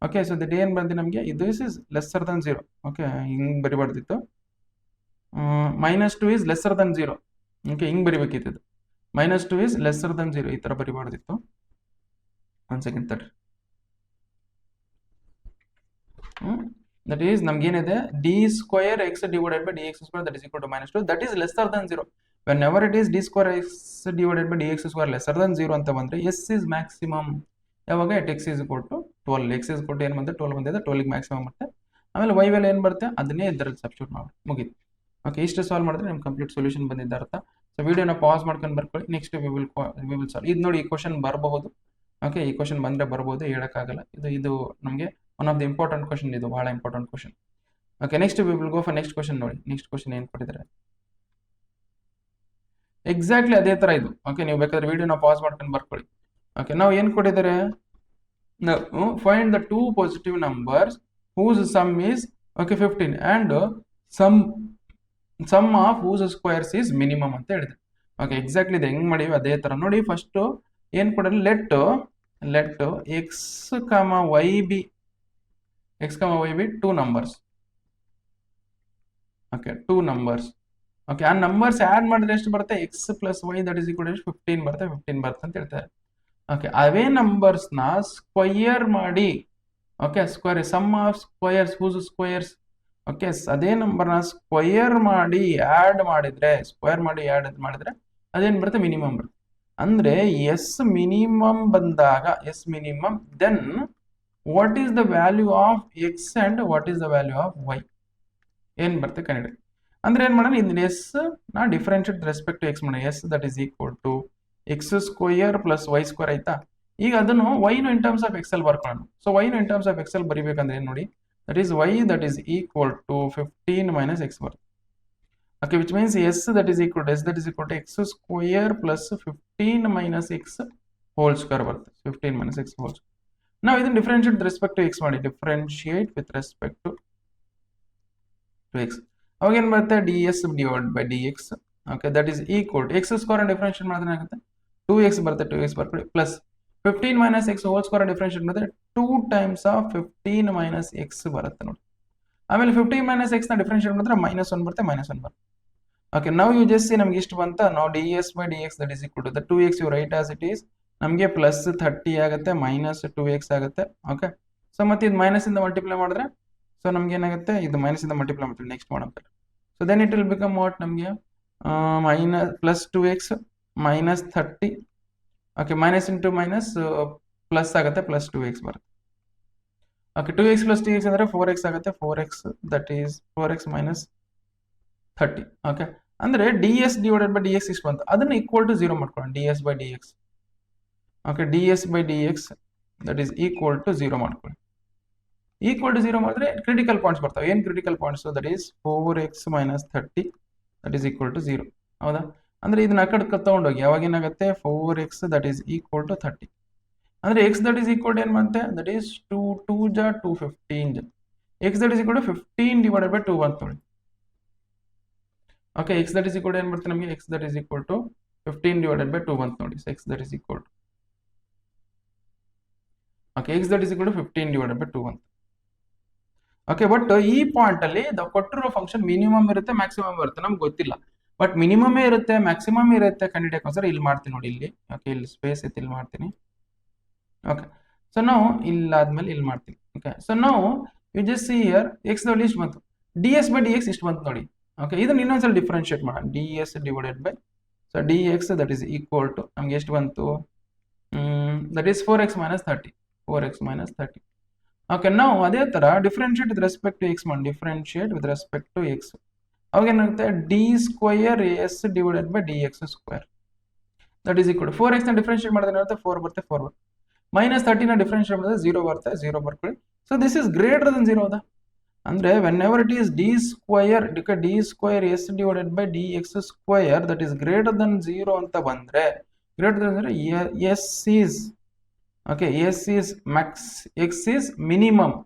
ಓಕೆ, ಸೊ ದಟ್ ಏನ್ ಬಂದಿದೆ ನಮಗೆ, ಇದು ಇಸ್ ಲೆಸ್ಸರ್ ದನ್ 0. ಓಕೆ, ಹಿಂಗ್ ಬರಿಬಾರ್ದಿತ್ತು, minus 2 is lesser than 0. Okay, ಹಿಂಗ್ ಬರಿಬೇಕಿತ್ತು, ಮೈನಸ್ 2 ಇಸ್ ಲೆಸ್ಸರ್ ದನ್ 0 ಈ ತರ ಬರಿಬಾರ್ದಿತ್ತು. 1 second ತಡ್ರಿ. That is ನಮ್ಗೇನಿದೆ d square x divided by dx square that is equal to -2 that is lesser than 0. Whenever it is d square x divided by dx square lesser than 0 ಅಂತ ಬಂದ್ರೆ s is maximum. ಯಾವಾಗ at x is equal to 12 x is equal to ಏನು ಬಂದ್ರೆ 12 ಬಂದಿದೆ 12 ಗೆ maximum ಬರುತ್ತೆ. ಆಮೇಲೆ y value ಏನು ಬರುತ್ತೆ ಅದನ್ನೇ ಇದರಲ್ಲಿ ಸಬ್ಸ್ಟಿಟ್ಯೂಟ್ ಮಾಡಿ ಮುಗೀತು. ಓಕೆ, ಇಷ್ಟು ಸಾಲ್ವ್ ಮಾಡಿದ್ರೆ ನಿಮ್ಗೆ ಕಂಪ್ಲೀಟ್ ಸೊಲ್ಯೂಷನ್ ಬಂದಿದ್ದ ಅರ್ಥ. ಸೊ ವಿಡಿಯೋನ ಪಾಸ್ ಮಾಡ್ಕೊಂಡು ಬರ್ಕೊಳ್ಳಿ. Next we will solve. ಇದು ನೋಡಿ, ಈ ಕ್ವಶನ್ ಬರಬಹುದು. ಓಕೆ, ಈ ಕ್ವಶನ್ ಬಂದ್ರೆ ಬರ್ಬೋದು, ಹೇಳಕ್ಕಾಗಲ್ಲ. ಇದು ನಮಗೆ one of the important question, ಇದು ಬಹಳ important question. Okay, next we will go for next question. ನೋಡಿ, ನೆಕ್ಸ್ಟ್ ಕ್ವಶನ್ ಏನು ಕೊಟ್ಟಿದ್ದಾರೆ, ಎಕ್ಸಾಕ್ಟ್ಲಿ ಅದೇ ತರ ಇದು. ಓಕೆ, ನೀವು ಬೇಕಾದ್ರೆ ವಿಡಿಯೋನ ಪಾಸ್ ಮಾಡ್ಕೊಂಡು ಬರ್ಕೊಳ್ಳಿ. ಓಕೆ, ನಾವು ಏನು ಕೊಟ್ಟಿದ್ದಾರೆ, find the two positive numbers whose sum is 15 and sum of whose squares is minimum ಅಂತ ಹೇಳಿದೆ. ಓಕೆ, ಎಕ್ಸಾಕ್ಟ್ಲಿ ಇದು ಹೆಂಗ್ ಮಾಡಿವಿ ಅದೇ ತರ ನೋಡಿ. ಫಸ್ಟ್ ಏನ್ ಕೊಡೋದು, let x, y be two numbers. Okay, two numbers. Okay, ಆ ನಂಬರ್ಸ್ ಆಡ್ ಮಾಡಿದ್ರೆ ಎಷ್ಟು ಬರುತ್ತೆ, x plus y that is equal to 15 ಬರುತ್ತೆ ಅಂತ ಹೇಳ್ತಾರೆ. ಓಕೆ, ಅವೇ ನಂಬರ್ಸ್ ನ ಸ್ಕ್ವಯರ್ ಮಾಡಿ, okay, square sum of squares whose squares. Okay, ಅದೇ ನಂಬರ್ನ ಸ್ಕ್ವಯರ್ ಮಾಡಿ ಆಡ್ ಮಾಡಿದ್ರೆ ಅದೇನು ಬರುತ್ತೆ, ಮಿನಿಮಮ್ ಬರುತ್ತೆ. ಅಂದ್ರೆ ಎಸ್ ಮಿನಿಮಮ್ ಬಂದಾಗ, s minimum, then what is the value of x and what is the value of y ಏನ್ ಬರುತ್ತೆ ಕನ್ನಡ. ಅಂದ್ರೆ ಏನ್ ಮಾಡೋಣ, ಇದನ್ನ ಎಸ್ ನಾ ಡಿಫರೆನ್ಶಿಯೇಟ್ ರೆಸ್ಪೆಕ್ಟ್ ಟು ಎಕ್ಸ್ ಮಾಡೋಣ. S that is equal to x square plus y square ಆಯ್ತಾ. ಈಗ ಅದನ್ನು ವೈನು ಇನ್ ಟರ್ಮ್ಸ್ ಆಫ್ ಎಕ್ಸೆಲ್ ಬರ್ಕೊಳ್ಳೋಣ. ಸೊ ವೈನು ಇನ್ ಟರ್ಮ್ಸ್ ಆಫ್ ಎಕ್ಸೆಲ್ ಬರಿಬೇಕಂದ್ರೆ ಏನು ನೋಡಿ, that is y that is equal to 15 minus x ಬರುತ್ತೆ. Okay, which means s that is equal to x square plus 15 minus x whole square ಬರುತ್ತೆ. 15 minus x whole square. ನಾವು ಇದನ್ನು differentiate respect to x ಮಾಡಿ, differentiate with respect to x. ಅವಾಗ ಏನು ಬರುತ್ತೆ, d s divide by d x. Okay, that is equal to x square differentiate ಮಾಡಿದ್ರೆ ಏನಾಗುತ್ತೆ, 2x ಬರುತ್ತೆ, 2x ಬರ್ಕೊಳ್ಳಿ, plus 15 minus x whole square differentiate ಮಾಡಿದ್ರೆ 2 times of 15 minus x ಬರುತ್ತೆ ನೋಡಿ. ಆಮೇಲೆ 15 ಮೈನಸ್ ಎಕ್ಸ್ ನ ಡಿಫರೆನ್ಶಿಯೇಟ್ ಮಾಡಿದ್ರೆ -1 ಬರುತ್ತೆ, -1 ಬರುತ್ತೆ. ಓಕೆ, ನಾವು ಯು ಜಸ್ಟ್ ಸಿ ನಮ್ಗೆ ಇಷ್ಟು ಬಂತ, ನಾವು d s by d x that is equal to the 2x you write as it is, ನಮಗೆ ಪ್ಲಸ್ 30 ಆಗುತ್ತೆ, ಮೈನಸ್ 2x ಆಗುತ್ತೆ. ಓಕೆ, ಸೊ ಮತ್ತೆ ಇದು ಮೈನಸ್ ಇಂದ ಮಲ್ಟಿಪ್ಲೈ ಮಾಡಿದ್ರೆ, ಸೊ ನಮ್ಗೆ ಏನಾಗುತ್ತೆ, ಇದು ಮೈನಸ್ ಇಂದ ಮಲ್ಟಿಪ್ಲೈ ಮಾಡ್ತೀವಿ ನೆಕ್ಸ್ಟ್ ಮಾಡೋಣ. So then it will become what, ನಮಗೆ plus 2x minus 30. Okay, minus into minus plus ಆಗುತ್ತೆ, ಪ್ಲಸ್ 2x ಬರುತ್ತೆ. ಓಕೆ, 2x ಪ್ಲಸ್ 2x ಅಂದರೆ 4x ಆಗುತ್ತೆ, 4x that is 4x minus 30. Okay, ಅಂದರೆ d s divided by d x ಇಷ್ಟು ಬಂತು, ಅದನ್ನು equal to 0 ಮಾಡ್ಕೊಳ್ಳೋಣ. D s by d x, okay, d s by d x that is equal to 0 ಮಾಡ್ಕೊಳ್ಳಿ. Equal to 0 ಮಾಡಿದ್ರೆ critical points ಬರ್ತವೆ. ಏನು critical points, that is 4x minus 30 that is equal to 0. ಹೌದಾ, ಅಂದ್ರೆ ಇದನ್ನ ಆ ಕಡೆ ತಗೊಂಡೋಗಿ ಯಾವಾಗ ಏನಾಗುತ್ತೆ, 4x that is equal to 30. ಅಂದ್ರೆ x that is equal to ಏನು ಬಂತೆ, ದಟ್ ಈಸ್ 2 ಜಾ 2 15 x that is equal to 15 divided by 2 ಅಂತ ನೋಡಿ. Okay, x that is equal to ಏನು ಬರುತ್ತೆ ನಮಗೆ, x that is equal to 15 divided by 2 ಅಂತ ನೋಡಿ. x that is equal to, okay, x that is equal to 15 divided by 2 ಅಂತ. Okay, but ಈ point ಅಲ್ಲಿ ಕೊಟ್ಟಿರೋ ಫಂಕ್ಷನ್ ಮಿನಿಮಮ್ ಇರುತ್ತೆ, ಮ್ಯಾಕ್ಸಿಮಮ್ ಇರುತ್ತೆ, ನಮ್ಗೆ ಗೊತ್ತಿಲ್ಲ. ಬಟ್ ಮಿನಿಮಮ್ ಇರುತ್ತೆ, ಮ್ಯಾಕ್ಸಿಮಮ್ ಇರುತ್ತೆ ಕಂಡಿಡಿಯೋಕ್ಕೋಸ್ಕರ ಇಲ್ಲಿ ಮಾಡ್ತೀನಿ ನೋಡಿ, ಇಲ್ಲಿ. ಓಕೆ, ಇಲ್ಲಿ ಸ್ಪೇಸ್ ಐತಿ, ಇಲ್ಲಿ ಮಾಡ್ತೀನಿ. ಓಕೆ, ಸೊ ನಾವು ಇಲ್ಲಾದ್ಮೇಲೆ ಇಲ್ಲಿ ಮಾಡ್ತೀನಿ. ಓಕೆ, ಸೊ ನಾವು you just see here x ನಲ್ಲಿ ಇಷ್ಟು ಬಂತು, d s by d x ಇಷ್ಟು ಬಂತು ನೋಡಿ. ಓಕೆ, ಇದನ್ನ ಇನ್ನೊಂದ್ಸಲ ಡಿಫರೆನ್ಶಿಯೇಟ್ ಮಾಡೋಣ. D s divided by, so d x that is equal to ನಮ್ಗೆ ಎಷ್ಟು ಬಂತು, that is 4x minus 30. 4x minus 30. Okay, ನಾವು ಅದೇ ತರ differentiate with respect to x ಮಾಡಿ, differentiate with respect to x. ಅವಾಗ ಏನಾಗುತ್ತೆ, d square s divided by d x square that is equal to 4x ನ ಡಿಫರೆನ್ಶಿಯೇಟ್ ಮಾಡಿದ್ರೆ ಏನಾಗುತ್ತೆ, 4 ಬರುತ್ತೆ, 4 ಬರುತ್ತೆ. ಮೈನಸ್ 30 ನ ಡಿಫರೆನ್ಶಿಯೇಟ್ ಮಾಡಿದ್ರೆ 0 ಬರುತ್ತೆ, 0 ಬರ್ಕೊಳ್ಳಿ. So this is greater than 0 ಹೌದಾ. ಅಂದ್ರೆ whenever it is d square s divided by d x square that is greater than 0 ಅಂತ ಬಂದ್ರೆ, ಗ್ರೇಟರ್ ದನ್ ಅಂದ್ರೆ s is, okay, s is max, x is minimum.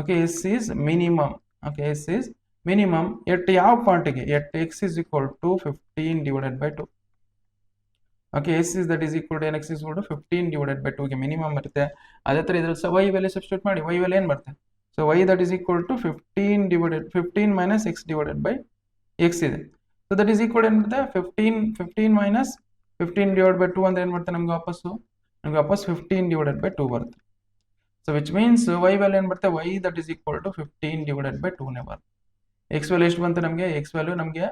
Okay, s is minimum. Okay, s is minimum at ಯಾವ ಪಾಯಿಂಟಿಗೆ, at x is equal to 15 divided by 2. Okay, s is that is equal to X is equal to 15 divided by 2 ಗೆ minimum ಬರುತ್ತೆ. ಅದೇ ತರ ಇದ್ರಲ್ಲಿ y value substitute ಮಾಡಿ, y value ಏನು ಬರುತ್ತೆ, so y that is equal to 15 minus x divided by x ಇದೆ. So that is equal ಏನು ಬರುತ್ತೆ, 15 ಮೈನಸ್ 15 ಡಿವೈಡ್ ಬೈ 2 ಅಂದ್ರೆ ಏನು ಬರುತ್ತೆ ನಮ್ಗೆ ವಾಪಸ್ಸು ನಮಗೆ ವಾಪಸ್ 15 ಡಿವೈಡೆಡ್ ಬೈ 2 ಬರುತ್ತೆ. So which means y value ಏನು ಬರುತ್ತೆ, y that is equal to 15 divided by 2 ನೇ ಬರುತ್ತೆ. ಎಕ್ಸ್ ವ್ಯಾಲ್ಯೂ ಎಷ್ಟು ಬಂತು ನಮಗೆ, ಎಕ್ಸ್ ವ್ಯಾಲ್ಯೂ ನಮಗೆ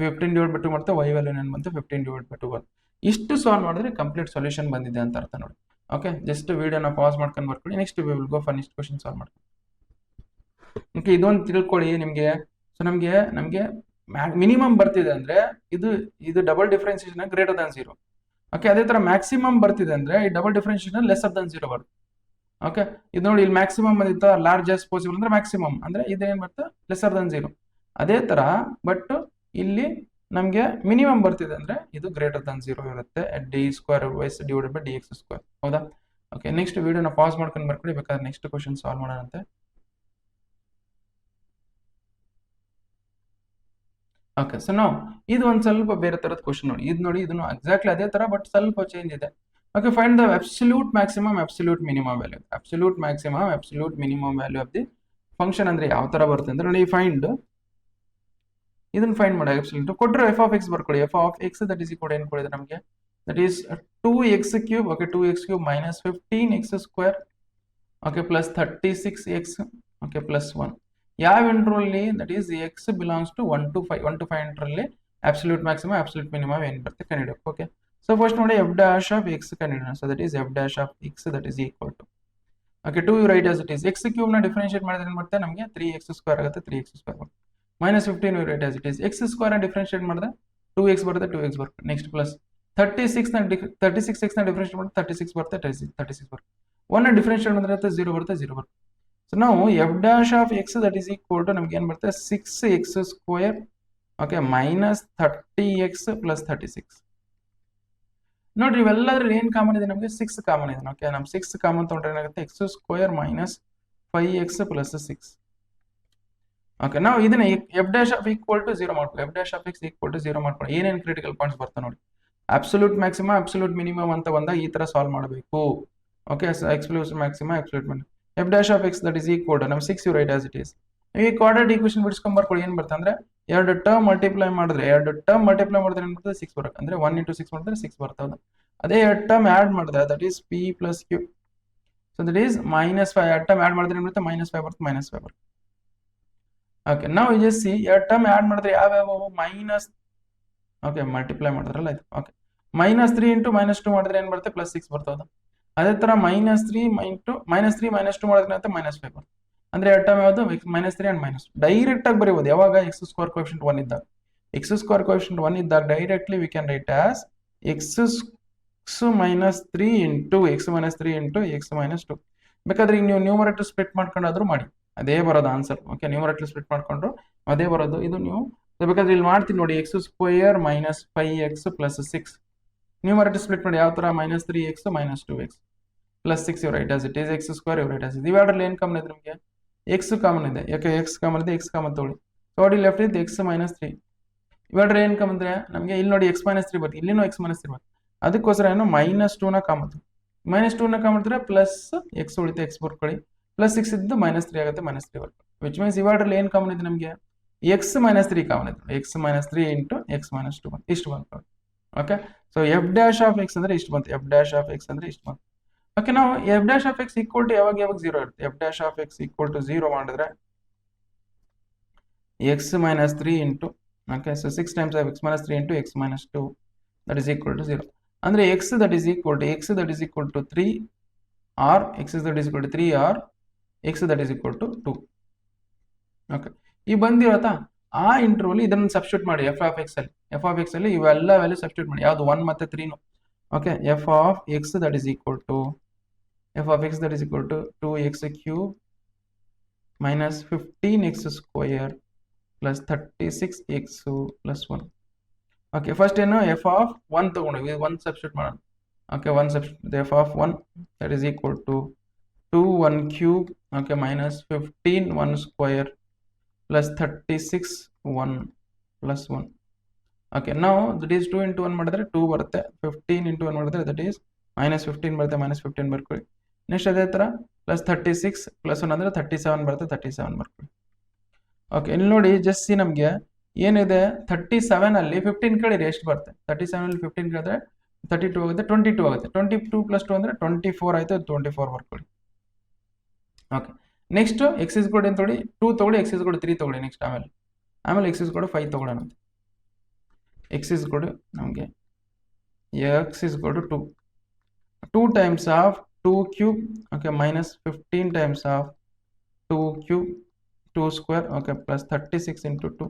15 ಡಿವೈಡ್ ಬೈ 2 ಬರುತ್ತೆ, y ವ್ಯಾಲ್ಯೂ ಏನು ಬಂತು 15 ಡಿವೈಡ್ ಬೈ 2 ಬರುತ್ತೆ. ಇಷ್ಟು ಸಾಲ್ವ್ ಮಾಡಿದ್ರೆ ಕಂಪ್ಲೀಟ್ ಸೊಲ್ಯೂಷನ್ ಬಂದಿದೆ ಅಂತ ಅರ್ಥ ನೋಡಿ. ಓಕೆ, ಜಸ್ಟ್ ವಿಡಿಯೋನ ಪಾಸ್ ಮಾಡ್ಕೊಂಡು ಬರ್ಕೊಳ್ಳಿ. Next we will go for next question solve ಮಾಡ್ಕೊಂಡು. ಓಕೆ, ಇದೊಂದು ತಿಳ್ಕೊಳ್ಳಿ ನಿಮಗೆ. ಸೊ ನಮಗೆ ಮಿನಿಮಮ್ ಬರ್ತಿದೆ ಅಂದ್ರೆ ಇದು double differentiation greater than 0. Okay, ಅದೇ ತರ ಮ್ಯಾಕ್ಸಿಮಮ್ ಬರ್ತಿದೆ ಅಂದ್ರೆ ಈ ಡಬಲ್ ಡಿಫರೆನ್ಸಿಯೇಷನ್ ಲೆಸರ್ ದಾನ್ 0 ಬರುತ್ತೆ. ಓಕೆ, ಇದು ನೋಡಿ ಇಲ್ಲಿ ಮ್ಯಾಕ್ಸಿಮಮ್ ಬಂದಿತ್ತು, ಲಾರ್ಜೆಸ್ಟ್ ಪಾಸಿಬಲ್ ಅಂದ್ರೆ ಮ್ಯಾಕ್ಸಿಮಮ್ ಅಂದ್ರೆ ಇದೇನ್ ಬರುತ್ತೆ ಲೆಸರ್ ದಾನ್ 0. ಅದೇ ತರ ಬಟ್ ಇಲ್ಲಿ ನಮಗೆ ಮಿನಿಮಮ್ ಬರ್ತಿದೆ ಅಂದ್ರೆ ಇದು ಗ್ರೇಟರ್ ದಾನ್ 0 ಇರುತ್ತೆ. ಡಿ ಸ್ಕ್ವೇರ್ ವೈಸ್ divided by d x square. ಹೌದಾ? ಓಕೆ, ನೆಕ್ಸ್ಟ್ ವಿಡಿಯೋನ ಪಾಸ್ ಮಾಡ್ಕೊಂಡು ಬರ್ಕೊಳ್ಳಿ, ಬೇಕಾದ್ರೆ ನೆಕ್ಸ್ಟ್ ಕ್ವಶನ್ ಸಾಲ್ವ್ ಮಾಡೋಣಂತೆ. ಓಕೆ, ಸೊ ನಾವು ಇದು ಒಂದು ಸ್ವಲ್ಪ ಬೇರೆ ತರದ ಕ್ವಶನ್ ನೋಡಿ. ಇದು ನೋಡಿ, ಇದನ್ನು ಎಕ್ಸಾಕ್ಟ್ಲಿ ಅದೇ ತರ ಬಟ್ ಸ್ವಲ್ಪ ಚೇಂಜ್ ಇದೆ. Okay, find the absolute maximum absolute minimum value. Absolute maximum absolute minimum value of the function ಅಂದ್ರೆ ಯಾವ ತರ ಬರುತ್ತೆ ಅಂದ್ರೆ ನೋಡಿ, ಫೈಂಡ್ ಇದನ್ನ ಫೈಂಡ್ ಮಾಡಿ. ಅಬ್ಸಲ್ಯೂಟ್ ಕೊಟ್ಟರೆ ಎಫ್ ಆಫ್ ಎಕ್ಸ್ ಬರ್ಕೊಳ್ಳಿ. F of x that is equal ಏನು ಕೊಡಿದೆ ನಮಗೆ, that is 2x cube. Okay, 2x cube minus 15x square. Okay, plus 36x. Okay, plus 1. ಯಾವ ಇಂಟ್ರಲ್ಲಿ that is x belongs to 1 to 5 ಇಂಟ್ರಲ್ಲಿ absolute maximum absolute minimum ಏನು ಬರುತ್ತೆ ಕಂಡುಹಿಡಿಯಬೇಕು. Okay, so first ನೋಡಿ ಎಫ್ ಡ್ಯಾಶ್ ಆಫ್ ಎಕ್ಸ್ ಕಂಡುಹಿಡಿಯೋಣ. So that is f dash of x that is equal to, okay, 2 you write as it is. X cube ನ differentiate ಮಾಡಿದ್ರೆ ಏನು ಬರುತ್ತೆ ನಮಗೆ 3x ಸ್ಕ್ವೇರ್ ಆಗುತ್ತೆ. 3x ಸ್ಕ್ವೇರ್ ಬರುತ್ತೆ. Minus 15 you write as it is. X square ನ differentiate ಮಾಡಿದ್ರೆ 2x ಬರುತ್ತೆ. 2x ಬರುತ್ತೆ. ನೆಕ್ಸ್ಟ್ ಪ್ಲಸ್ 36x ನ ಡಿಫರೆನ್ಶಿಯೇಟ್ ಮಾಡಿದ್ರೆ 36 ಬರುತ್ತೆ. 36 ಬರುತ್ತೆ. 1 ನ ಡಿಫರೆನ್ಶಿಯೇಟ್ ಮಾಡಿದ್ರೆ 0 ಬರುತ್ತೆ. 0 ಬರುತ್ತೆ. ಸೊ ನಾವು f dash of x that is equal to ನಮ್ಗೆ ಏನು ಬರುತ್ತೆ 6x square. Okay, minus 30x plus 36. ನೋಡ್ರಿ, ಇವೆಲ್ಲದ್ರಲ್ಲಿ ಏನ್ ಕಾಮನ್ ಇದೆ ನಮಗೆ 6 ಕಾಮನ್ ಇದೆ. ಓಕೆ, ನಮ್ 6 ಕಾಮನ್ ತಗೊಂಡ್ರೆ ಏನಾಗುತ್ತೆ x square minus 5x plus 6. Okay, ನಾವು ಇದನ್ನ f dash of equal to 0 ಮಾಡ್ಕೊಳ್ಳಿ. F dash of x equal to 0 ಮಾಡ್ಕೊಳ್ಳಿ. ಏನೇನು ಕ್ರಿಟಿಕಲ್ ಪಾಯಿಂಟ್ಸ್ ಬರ್ತಾವೆ ನೋಡಿ. ಅಬ್ಸಲ್ಯೂಟ್ ಮ್ಯಾಕ್ಸಿಮಮ್ ಅಬ್ಸಲ್ಯೂಟ್ ಮಿನಿಮಮ್ ಅಂತ ಬಂದಾಗ ಈ ತರ ಸಾಲ್ವ್ ಮಾಡಬೇಕು. Okay, absolute maximum absolute minimum. F dash of x that is equal to ನಮ್ 6 you write as it is. ಈ ಕ್ವಾಡ್ರಾಟಿಕ್ ಈಕ್ವೇಷನ್ ಬಿಡಿಸ್ಕೊಂಡ್ ಬರ್ಕೊಳ್ಳಿ. ಏನ್ ಬರುತ್ತೆ ಅಂದ್ರೆ ಎರಡು ಟರ್ಮ್ ಮಲ್ಟಿಪ್ಲೈ ಮಾಡಿದ್ರೆ ಏನ್ ಬರ್ತದೆ 6 ಬರುತ್ತೆ. ಅಂದ್ರೆ 1 into 6 ಮಾಡಿದ್ರೆ 6 ಬರ್ತದೆ. ಅದೇ ಎರಡು ಟರ್ಮ್ ಆಡ್ ಮಾಡಿದ್ರೆ that is p plus q. So that is -5. ಎರಡು ಟರ್ಮ್ ಆಡ್ ಮಾಡಿದ್ರೆ ಏನ್ ಬರುತ್ತೆ -5 ಬರುತ್ತೆ. -5 ಬರುತ್ತೆ. ಓಕೆ, ನಾವು ಜಸ್ಟ್ ಸಿ ಎರಡು ಟರ್ಮ್ ಆಡ್ ಮಾಡಿದ್ರೆ ಯಾವ್ಯಾವ ಮೈನಸ್. ಓಕೆ, ಮಲ್ಟಿಪ್ಲೈ ಮಾಡಿದ್ರಲ್ಲ ಇದು. ಓಕೆ, -3 into -2 ಮಾಡಿದ್ರೆ ಏನ್ ಬರುತ್ತೆ +6 ಬರ್ತದೆ. ಅದೇ ತರ -3 into -3 -2 ಮಾಡಿದ್ರೆ ಅಂತ -5 ಬರುತ್ತೆ. ಅಂದ್ರೆ ಎರಡು ಟರ್ಮ್ ಯಾವುದು -3 and -2. ಡೈರೆಕ್ಟ್ ಆಗಿ ಬರೀಬಹುದು ಯಾವಾಗ x ಸ್ಕ್ವೇರ್ ಕೋಎಫಿಷಿಯಂಟ್ 1 ಇದ್ದಾಗ. x ಸ್ಕ್ವೇರ್ ಕೋಎಫಿಷಿಯಂಟ್ 1 ಇದ್ದಾಗ directly we can write as x minus 3 into x minus 3 into x minus 2. ಬೇಕಾದ್ರೆ ಈಗ ನೀವು ನ್ಯೂಮರೇಟರ್ ಸ್ಪ್ಲಿಟ್ ಮಾಡ್ಕೊಂಡಾದ್ರೂ ಮಾಡಿ ಅದೇ ಬರೋದು ಆನ್ಸರ್. ಓಕೆ, ನ್ಯೂಮರೇಟರ್ ಸ್ಪ್ಲಿಟ್ ಮಾಡ್ಕೊಂಡ್ರು ಅದೇ ಬರೋದು. ಇದು ನೀವು ಬೇಕಾದ್ರೆ ಇಲ್ಲಿ ಮಾಡ್ತೀನಿ ನೋಡಿ, x square minus 5x plus 6. Numerator split ಮಾಡಿ ಯಾವ ತರ -3x minus 2x plus 6 you write as it is. x square you write as it. ಇವೆರಡರಲ್ಲಿ ಏನು ಕಾಮನ್ ಇದೆ ನಿಮಗೆ x ಕಾಮನ್ ಇದೆ. ಯಾಕೆ x ಕಾಮನ್ ಇದೆ, x ಕಾಮನ್ ತಗೊಳ್ಳಿ. So the left is x minus 3. ಇವೆರಡರಲ್ಲಿ ಏನು ಕಾಮನ್ ಅಂದ್ರೆ ನಮಗೆ ಇಲ್ಲಿ ನೋಡಿ x minus 3 ಬರುತ್ತೆ, ಇಲ್ಲಿನೂ x minus 3 ಬರುತ್ತೆ. ಅದಕ್ಕೋಸ್ಕರ ಏನು -2 ನ ಕಾಮನ್. -2 ನ ಕಾಮನ್ ಮಾಡಿದ್ರೆ ಪ್ಲಸ್ x ಉಳಿತೆ, x ಬರ್ಕೊಳ್ಳಿ. ಪ್ಲಸ್ 6 ಇದ್ದು -3 ಆಗುತ್ತೆ, -3 ಬರುತ್ತೆ. ವಿಚ್ ಮೀನ್ಸ್ ಇವೆರಡರಲ್ಲಿ ಏನು ಕಾಮನ್ ಇದೆ ನಮಗೆ x minus 3 ಕಾಮನ್ ಇದೆ. x minus 3 into x minus 2 ಬಂತು, ಇಷ್ಟು ಬಂತು. Okay, so F dash of X ಅಂದ್ರೆ ಇಷ್ಟು ಬಂತು. ಎಫ್ ಡ್ಯಾಶ್ ಆಫ್ ಎಕ್ಸ್ ಅಂದ್ರೆ ಇಷ್ಟು ಬಂತು. ಓಕೆ, ನಾವು f dash of x equal to ಯಾವಾಗ 0 ಇರುತ್ತೆ. F dash of x equal to 0 ಮಾಡಿದ್ರೆ x minus 3 into, okay, so 6 times of x minus 3 into x minus 2 that is equal to 0. ಅಂದ್ರೆ x that is equal to 3 or x that is equal to 3 or x that is equal to 2. Okay, ಈ ಬಂದಿರತ್ತಾ ಆ interval ಇದನ್ನ substitute ಮಾಡಿ F of x ಅಲ್ಲಿ ಇವೆಲ್ಲ value substitute ಮಾಡಿ. ಯಾವುದು 1 ಮತ್ತೆ 3 ನು. Okay, f of x that is equal to 2x cube minus 15x square plus 36x plus 1. Okay, first ಏನು ಎಫ್ ಆಫ್ 1 ತಗೊಂಡು 1 ಸಬ್ಸ್ಟಿಟ್ಯೂಟ್ ಮಾಡೋಣ. Okay, 1 substitute f of 1 that is equal to 2 1 cube. Okay, minus 15 1 square plus 36 1 plus 1. Okay, ನಾವು that is 2 into 1 ಮಾಡಿದ್ರೆ 2 ಬರುತ್ತೆ. 15 into 1 ಮಾಡಿದ್ರೆ that is -15 ಬರುತ್ತೆ. -15 ಬರ್ಕೊಳ್ಳಿ. Next ಅದೇ ಥರ ಪ್ಲಸ್ 36 ಪ್ಲಸ್ 1 ಅಂದರೆ 37 ಬರುತ್ತೆ. 37 ಬರ್ಕೊಳ್ಳಿ. ಓಕೆ, ಇಲ್ಲಿ ನೋಡಿ ಜಸ್ಟ್ ಸಿ ನಮಗೆ ಏನಿದೆ 37 ಅಲ್ಲಿ 15 ಕಳಿರಿ ಎಷ್ಟು ಬರುತ್ತೆ. 37 ಅಲ್ಲಿ 15 ಕಳೆದ್ರೆ 32 ಆಗುತ್ತೆ, 22 ಆಗುತ್ತೆ. 22 + 2 ಅಂದರೆ 24 ಆಯಿತು. 24 ಬರ್ಕೊಳ್ಳಿ. Okay, next X is code ಏನು ತೊಗೊಳ್ಳಿ, 2 ತೊಗೊಳ್ಳಿ, ಎಕ್ಸ್ ಇಸ್ ಕೋಡ್ 3 ತೊಗೊಳ್ಳಿ. ನೆಕ್ಸ್ಟ್ ಆಮೇಲೆ ಎಕ್ಸ್ ಇಸ್ ಕೋಡ್ 5 ತೊಗೊಳ್ಳೋಣ. ಎಕ್ಸ್ ಇಸ್ ಕೋಡ್ ನಮಗೆ X is code 2 times of 2 cube, okay, minus 15 times of 2 cube 2 square, okay, plus 36 into 2,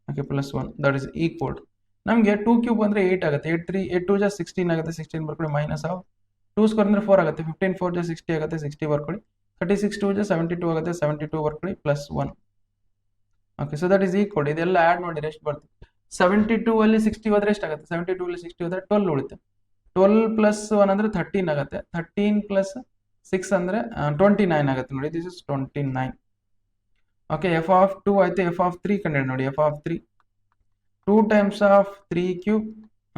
okay, plus 1 that is equal. ನಮಗೆ 2 cube ಅಂದರೆ 8 ಆಗುತ್ತೆ. 8 2 ಜಾ 16 ಆಗುತ್ತೆ. 16 ಬರ್ಕೊಳ್ಳಿ. ಮೈನಸ್ ಆಫ್ 2 ಸ್ಕ್ವೇರ್ ಅಂದರೆ 4 ಆಗುತ್ತೆ. 15 4 ಜಾ 60 ಆಗುತ್ತೆ. 60 ಬರ್ಕೊಳ್ಳಿ. 36 2 ಜಾ 72 ಆಗುತ್ತೆ. 72 ಬರ್ಕೊಳ್ಳಿ. Plus 1, okay, so that is equal. ಇದೆಲ್ಲ ಆ್ಯಡ್ ಮಾಡಿದ್ರೆ ಎಷ್ಟು ಬರುತ್ತೆ? 72 ಅಲ್ಲಿ 60 ಹೋದ್ರೆ ಎಷ್ಟಾಗುತ್ತೆ? 72 ಅಲ್ಲಿ 60 ಹೋದ್ರೆ 12 ಉಳಿತೆ. 12 ಪ್ಲಸ್ 1 ಅಂದರೆ 13 ಆಗುತ್ತೆ. 13 ಪ್ಲಸ್ 6 ಅಂದರೆ 29 ಆಗುತ್ತೆ ನೋಡಿ. This is 29. Okay, f of 2 ಆಯಿತು. ಎಫ್ ಆಫ್ 3 ಕಂಡು ನೋಡಿ. F of 3 2 times of 3 cube,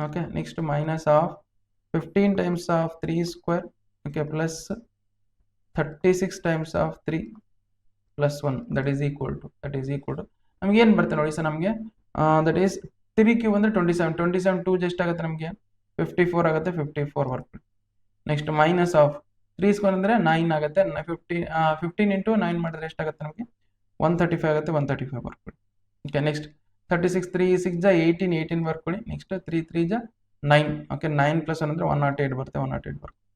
okay, next minus of 15 times of 3 square, okay, plus 36 times of 3 plus 1 that is equal to ನಮ್ಗೆ ಏನು ಬರುತ್ತೆ ನೋಡಿ ಸರ್? ನಮಗೆ ದಟ್ ಈಸ್ 3 ಕ್ಯೂಬ್ ಅಂದರೆ 27. 27 2 just ಆಗುತ್ತೆ ನಮಗೆ 54 ಆಗುತ್ತೆ. 54 ಬರ್ಕೊಳ್ಳಿ. ನೆಕ್ಸ್ಟ್ ಮೈನಸ್ ಆಫ್ 3 ಸ್ಕ್ವೇರ್ ಅಂದರೆ 9 ಆಗುತ್ತೆ. 15 ಇಂಟು 9 ಮಾಡಿದ್ರೆ ಎಷ್ಟಾಗುತ್ತೆ ನಮಗೆ? 135 ಆಗುತ್ತೆ. 135 ಬರ್ಕೊಳ್ಳಿ. ಓಕೆ, ನೆಕ್ಸ್ಟ್ 36 3 6 ಜಾ 18 18 ಬರ್ಕೊಳ್ಳಿ. ನೆಕ್ಸ್ಟ್ 3 3 ಜಾ 9, ಓಕೆ, 9 ಪ್ಲಸ್ 1 ಅಂದರೆ 108 ಬರುತ್ತೆ. 108 ಬರ್ಕೊಳ್ಳಿ.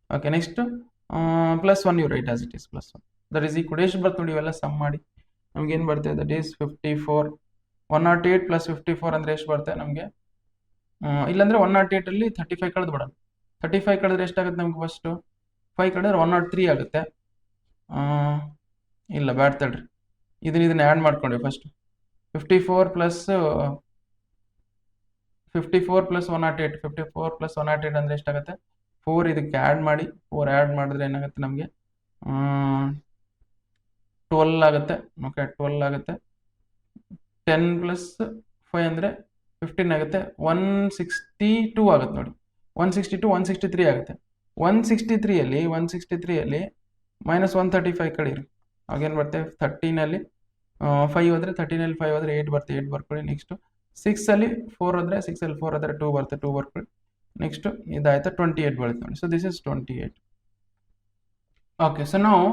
Okay, next plus 1 you write as it is plus 1 that is equal. ಎಷ್ಟು ಬರ್ತದೆ ನೋಡಿ ಇವೆಲ್ಲ ಸಮ್ ಮಾಡಿ? ನಮ್ಗೆ ಏನು ಬರ್ತದೆ? That is 54. 108 ಪ್ಲಸ್ 54 ಅಂದರೆ ಎಷ್ಟು ಬರುತ್ತೆ ನಮಗೆ? ಇಲ್ಲಾಂದರೆ 108 ಅಲ್ಲಿ 35 ಕಳೆದು ಬಿಡೋಣ. 35 ಕಳೆದ್ರೆ ಎಷ್ಟಾಗುತ್ತೆ ನಮ್ಗೆ? ಫಸ್ಟು 5 ಕಳೆದ್ರೆ 103 ಆಗುತ್ತೆ. ಇಲ್ಲ ಬ್ಯಾಡ ತಡ್ರಿ, ಇದನ್ನ ಆ್ಯಡ್ ಮಾಡ್ಕೊಂಡ್ವಿ ಫಸ್ಟ್. 54 ಪ್ಲಸ್ 108. 54 ಪ್ಲಸ್ 108 ಅಂದರೆ ಎಷ್ಟಾಗುತ್ತೆ? 4 ಇದಕ್ಕೆ ಆ್ಯಡ್ ಮಾಡಿ. 4 ಆ್ಯಡ್ ಮಾಡಿದ್ರೆ ಏನಾಗುತ್ತೆ ನಮಗೆ? 12 ಆಗುತ್ತೆ. ಓಕೆ, 12 ಆಗುತ್ತೆ. 10 ಪ್ಲಸ್ 5 ಅಂದರೆ 15 ಆಗುತ್ತೆ. 162 ಆಗುತ್ತೆ ನೋಡಿ. 162 163 ಆಗುತ್ತೆ. 163 ಅಲ್ಲಿ ಮೈನಸ್ 135 ಕಳೀರಿ. ಆಗೇನು ಬರುತ್ತೆ? 13 ಅಲ್ಲಿ 5 ಹೋದರೆ 13 ಅಲ್ಲಿ 5 ಹೋದರೆ 8 ಬರುತ್ತೆ. 8 ಬರ್ಕೊಳ್ಳಿ. ನೆಕ್ಸ್ಟು 6 ಅಲ್ಲಿ 4 ಹೋದರೆ 6 ಅಲ್ಲಿ 4 ಹೋದರೆ 2 ಬರುತ್ತೆ. 2 ಬರ್ಕೊಳ್ಳಿ. ನೆಕ್ಸ್ಟು ಇದಾಯ್ತಾ? 28 ಬರುತ್ತೆ ನೋಡಿ. So this is 28. Okay, so ನಾವು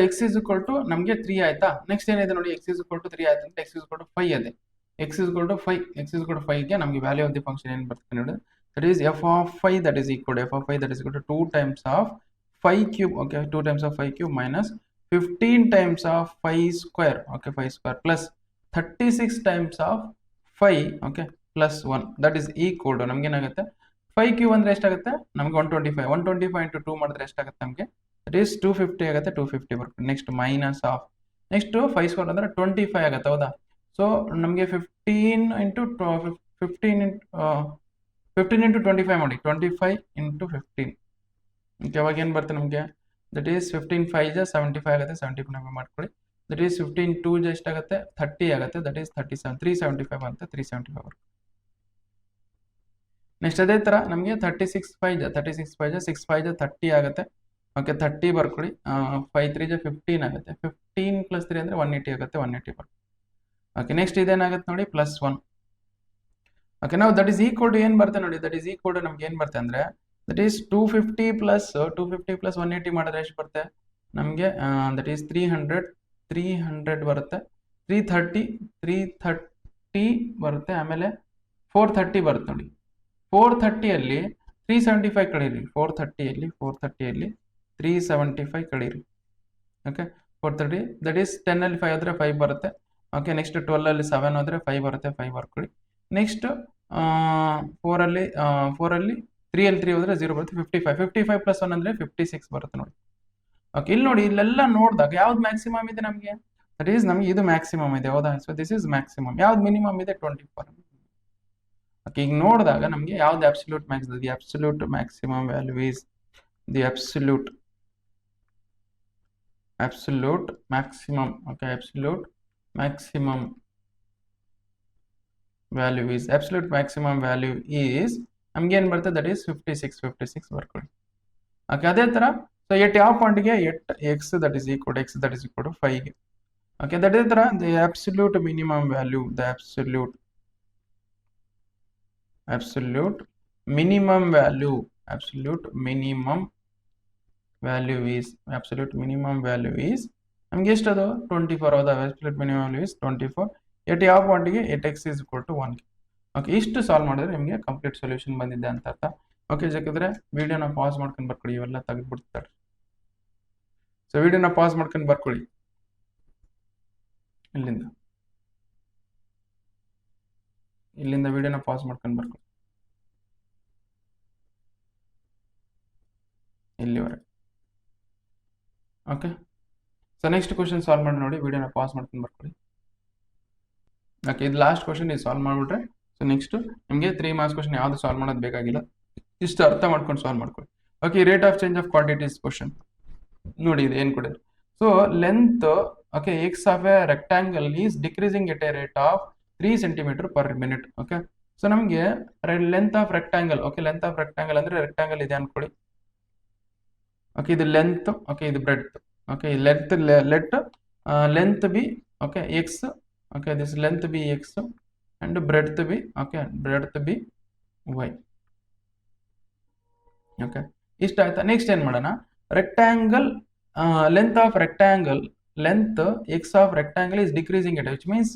ಎಕ್ಸ್ ಇಸ್ ಇಕ್ವಲ್ ಟು ನಮಗೆ 3 ಆಯ್ತಾ? ನೆಕ್ಸ್ಟ್ ಏನಿದೆ ನೋಡಿ? ಎಕ್ಸ್ ಇಸ್ ಇಕ್ವಲ್ ಟು 3 ಆಯ್ತು ಅಂತ ಎಕ್ಸ್ ಇಸ್ ಇಕ್ವಲ್ ಟು 5 ಇದೆ. ಎಕ್ಸ್ ಇಸ್ ಇಕ್ವಲ್ ಟು 5ಗೆ ನಮಗೆ ವ್ಯಾಲ್ಯೂ ಆಫ್ ದಿ ಫಂಕ್ಷನ್ ಏನು ಬರ್ತದೆ ನೋಡಿ? That is f of 5 that is equal to 2 times of 5 cube, okay, 2 times of 5 cube minus 15 times of 5 square, okay, 5 square plus 36 times of 5, okay, plus 1 that is equal to ನಮ್ಗೆ ಏನಾಗುತ್ತೆ? 5 cube ಅಂದರೆ ಎಷ್ಟಾಗುತ್ತೆ ನಮಗೆ? 125. 125 into 2 ಮಾಡಿದ್ರೆ ಎಷ್ಟಾಗುತ್ತೆ ನಮಗೆ? That is 250 ಆಗುತ್ತೆ. 250 ಬರುತ್ತೆ. Next minus of next 5 square ಅಂದರೆ 25 ಆಗುತ್ತೆ. ಹೌದಾ? ಸೊ ನಮಗೆ 15 ಇಂಟು 25 ಮಾಡಿ. 25 ಇಂಟು 15, ಓಕೆ, ಅವಾಗ ಏನು ಬರುತ್ತೆ ನಮಗೆ? ದಟ್ ಈಸ್ 15 5 ಜಾ 75 ಆಗುತ್ತೆ. 75 ಮಾಡ್ಕೊಳ್ಳಿ. ದಟ್ ಈಸ್ 15 2 ಜಾ ಎಷ್ಟಾಗುತ್ತೆ? 30 ಆಗುತ್ತೆ. ದಟ್ ಈಸ್ 37 375 ಅಂತ 375 ಬರುತ್ತೆ. ನೆಕ್ಸ್ಟ್ ಅದೇ ಥರ ನಮಗೆ 36 5 ಜಾ 6 5 ಜಾ 30 ಆಗುತ್ತೆ. ಓಕೆ, 30 ಬರ್ಕೊಳ್ಳಿ. 5 3 ಜಾ 15 ಆಗುತ್ತೆ. 15 ಪ್ಲಸ್ 3 ಅಂದರೆ 180 ಆಗುತ್ತೆ. 180 ಬರ್ಕೊಳ್ಳಿ. ಓಕೆ, ನೆಕ್ಸ್ಟ್ ಇದೇನಾಗುತ್ತೆ ನೋಡಿ? ಪ್ಲಸ್ 1. ಓಕೆ, ನಾವು ದಟ್ ಈಸ್ ಈಕ್ವಲ್ ಟು ಏನು ಬರುತ್ತೆ ನೋಡಿ? ದಟ್ ಈಸ್ ಈಕ್ವಲ್ ಟು ನಮ್ಗೆ ಏನು ಬರುತ್ತೆ ಅಂದರೆ ದಟ್ ಈಸ್ 250 ಪ್ಲಸ್ 180 ಮಾಡಿದ್ರೆ ಎಷ್ಟು ಬರುತ್ತೆ ನಮಗೆ? ದಟ್ ಈಸ್ 300 ಬರುತ್ತೆ. 330 ಬರುತ್ತೆ. ಆಮೇಲೆ 430 ಬರುತ್ತೆ ನೋಡಿ. 430 ಅಲ್ಲಿ 375 ಕಳೀರಿ. 430 ಅಲ್ಲಿ 375 ಕಳೀರಿ. ಓಕೆ, 430 ದಟ್ ಈಸ್ 10 ಅಲ್ಲಿ 5 ಆದರೆ 5 ಬರುತ್ತೆ. ಓಕೆ, ನೆಕ್ಸ್ಟ್ 12 ಅಲ್ಲಿ 7 ಹೋದರೆ 5 ಬರುತ್ತೆ. 5 ಬರ್ಕೊಳ್ಳಿ. ನೆಕ್ಸ್ಟ್ 4 ಅಲ್ಲಿ 3 ಅಲ್ಲಿ 3 ಹೋದರೆ 0 ಬರುತ್ತೆ. 55 ಪ್ಲಸ್ 1 ಅಂದರೆ 56 ಬರುತ್ತೆ ನೋಡಿ. ಓಕೆ, ಇಲ್ಲಿ ನೋಡಿ, ಇಲ್ಲೆಲ್ಲ ನೋಡಿದಾಗ ಯಾವ್ದು ಮ್ಯಾಕ್ಸಿಮಮ್ ಇದೆ ನಮಗೆ? ದಟ್ ಈಸ್ ನಮಗೆ ಇದು ಮ್ಯಾಕ್ಸಿಮಮ್ ಇದೆ. ಹೌದಾ? So this is maximum. ಯಾವ್ದು ಮಿನಿಮಮ್ ಇದೆ? 24. ಓಕೆ, ಈಗ ನೋಡಿದಾಗ ನಮಗೆ ಯಾವ್ದು absolute Max? The absolute maximum value is the absolute maximum. Okay, absolute maximum value is ನಮ್ಗೆ ಏನು ಬರುತ್ತೆ? ದಟ್ ಈಸ್ 56 ಬರ್ಕೊಳ್ಳಿ. ಓಕೆ, ಅದೇ ಥರ ಸೊ ಎಟ್ ಯಾವ ಪಾಯಿಂಟ್ಗೆ? At x that is equal to 5ಗೆ. ಓಕೆ, ಅದೇ ಥರ the absolute minimum value, the absolute minimum value, absolute minimum value is ನಮ್ಗೆ ಎಷ್ಟು ಅದು 24 ಹೌದಾ? absolute minimum value is 24. At ಯಾವ ಪಾಯಿಂಟಿಗೆ at x is equal to 1. Okay, ಇಷ್ಟು ಸಾಲ್ವ್ ಮಾಡಿದ್ರೆ ನಿಮಗೆ ಕಂಪ್ಲೀಟ್ ಸೊಲ್ಯೂಷನ್ ಬಂದಿದೆ ಅಂತ ಅರ್ಥ. ಓಕೆ, ಯಾಕಂದ್ರೆ ವಿಡಿಯೋನ ಪಾಸ್ ಮಾಡ್ಕೊಂಡು ಬರ್ಕೊಳ್ಳಿ, ಇವೆಲ್ಲ ತೆಗೆದ್ಬಿಡ್ತಾರೆ. ಸೊ ವಿಡಿಯೋನ ಪಾಸ್ ಮಾಡ್ಕೊಂಡು ಬರ್ಕೊಳ್ಳಿ ಇಲ್ಲಿಂದ ವಿಡಿಯೋನ ಪಾಸ್ ಮಾಡ್ಕೊಂಡು ಬರ್ಕೊಳ್ಳಿ ಇಲ್ಲಿವರೆಗೆ. Okay, so next question solve ಮಾಡಿ ನೋಡಿ, ವಿಡಿಯೋನ ಪಾಸ್ ಮಾಡ್ಕೊಂಡು ಬರ್ಕೊಳ್ಳಿ. ಓಕೆ, ಇದು ಲಾಸ್ಟ್ ಕ್ವಶನ್ ಇದು ಸಾಲ್ವ್ ಮಾಡಿಬಿಟ್ರೆ ಸೊ ನೆಕ್ಸ್ಟ್ ನಿಮಗೆ 3 ಮಾರ್ಕ್ಸ್ ಕ್ವಶನ್ ಯಾವುದು ಸಾಲ್ವ್ ಮಾಡೋದು ಬೇಕಾಗಿಲ್ಲ, ಇಷ್ಟು ಅರ್ಥ ಮಾಡ್ಕೊಂಡು ಸಾಲ್ವ್ ಮಾಡ್ಕೊಳ್ಳಿ. Okay, rate of change of quantities question ನೋಡಿ, ಇದು ಏನು ಕೊಡಿದ್ರು. So length, okay, x of a rectangle is decreasing at a rate of 3 centimetre per minute. Okay, so ನಮಗೆ length of rectangle, okay, length of rectangle ಅಂದ್ರೆ rectangle ಇದೆ ಅನ್ಕೊಳ್ಳಿ. Okay, ಇದು length, okay, ಇದು breadth. Okay, length be, okay, x, okay, this length be x and breadth be, okay, breadth be y. Okay, ಇಷ್ಟ ಆಯ್ತಾ? Next ಏನ್ ಮಾಡೋಣ, rectangle length of rectangle, length x of rectangle is decreasing it, which means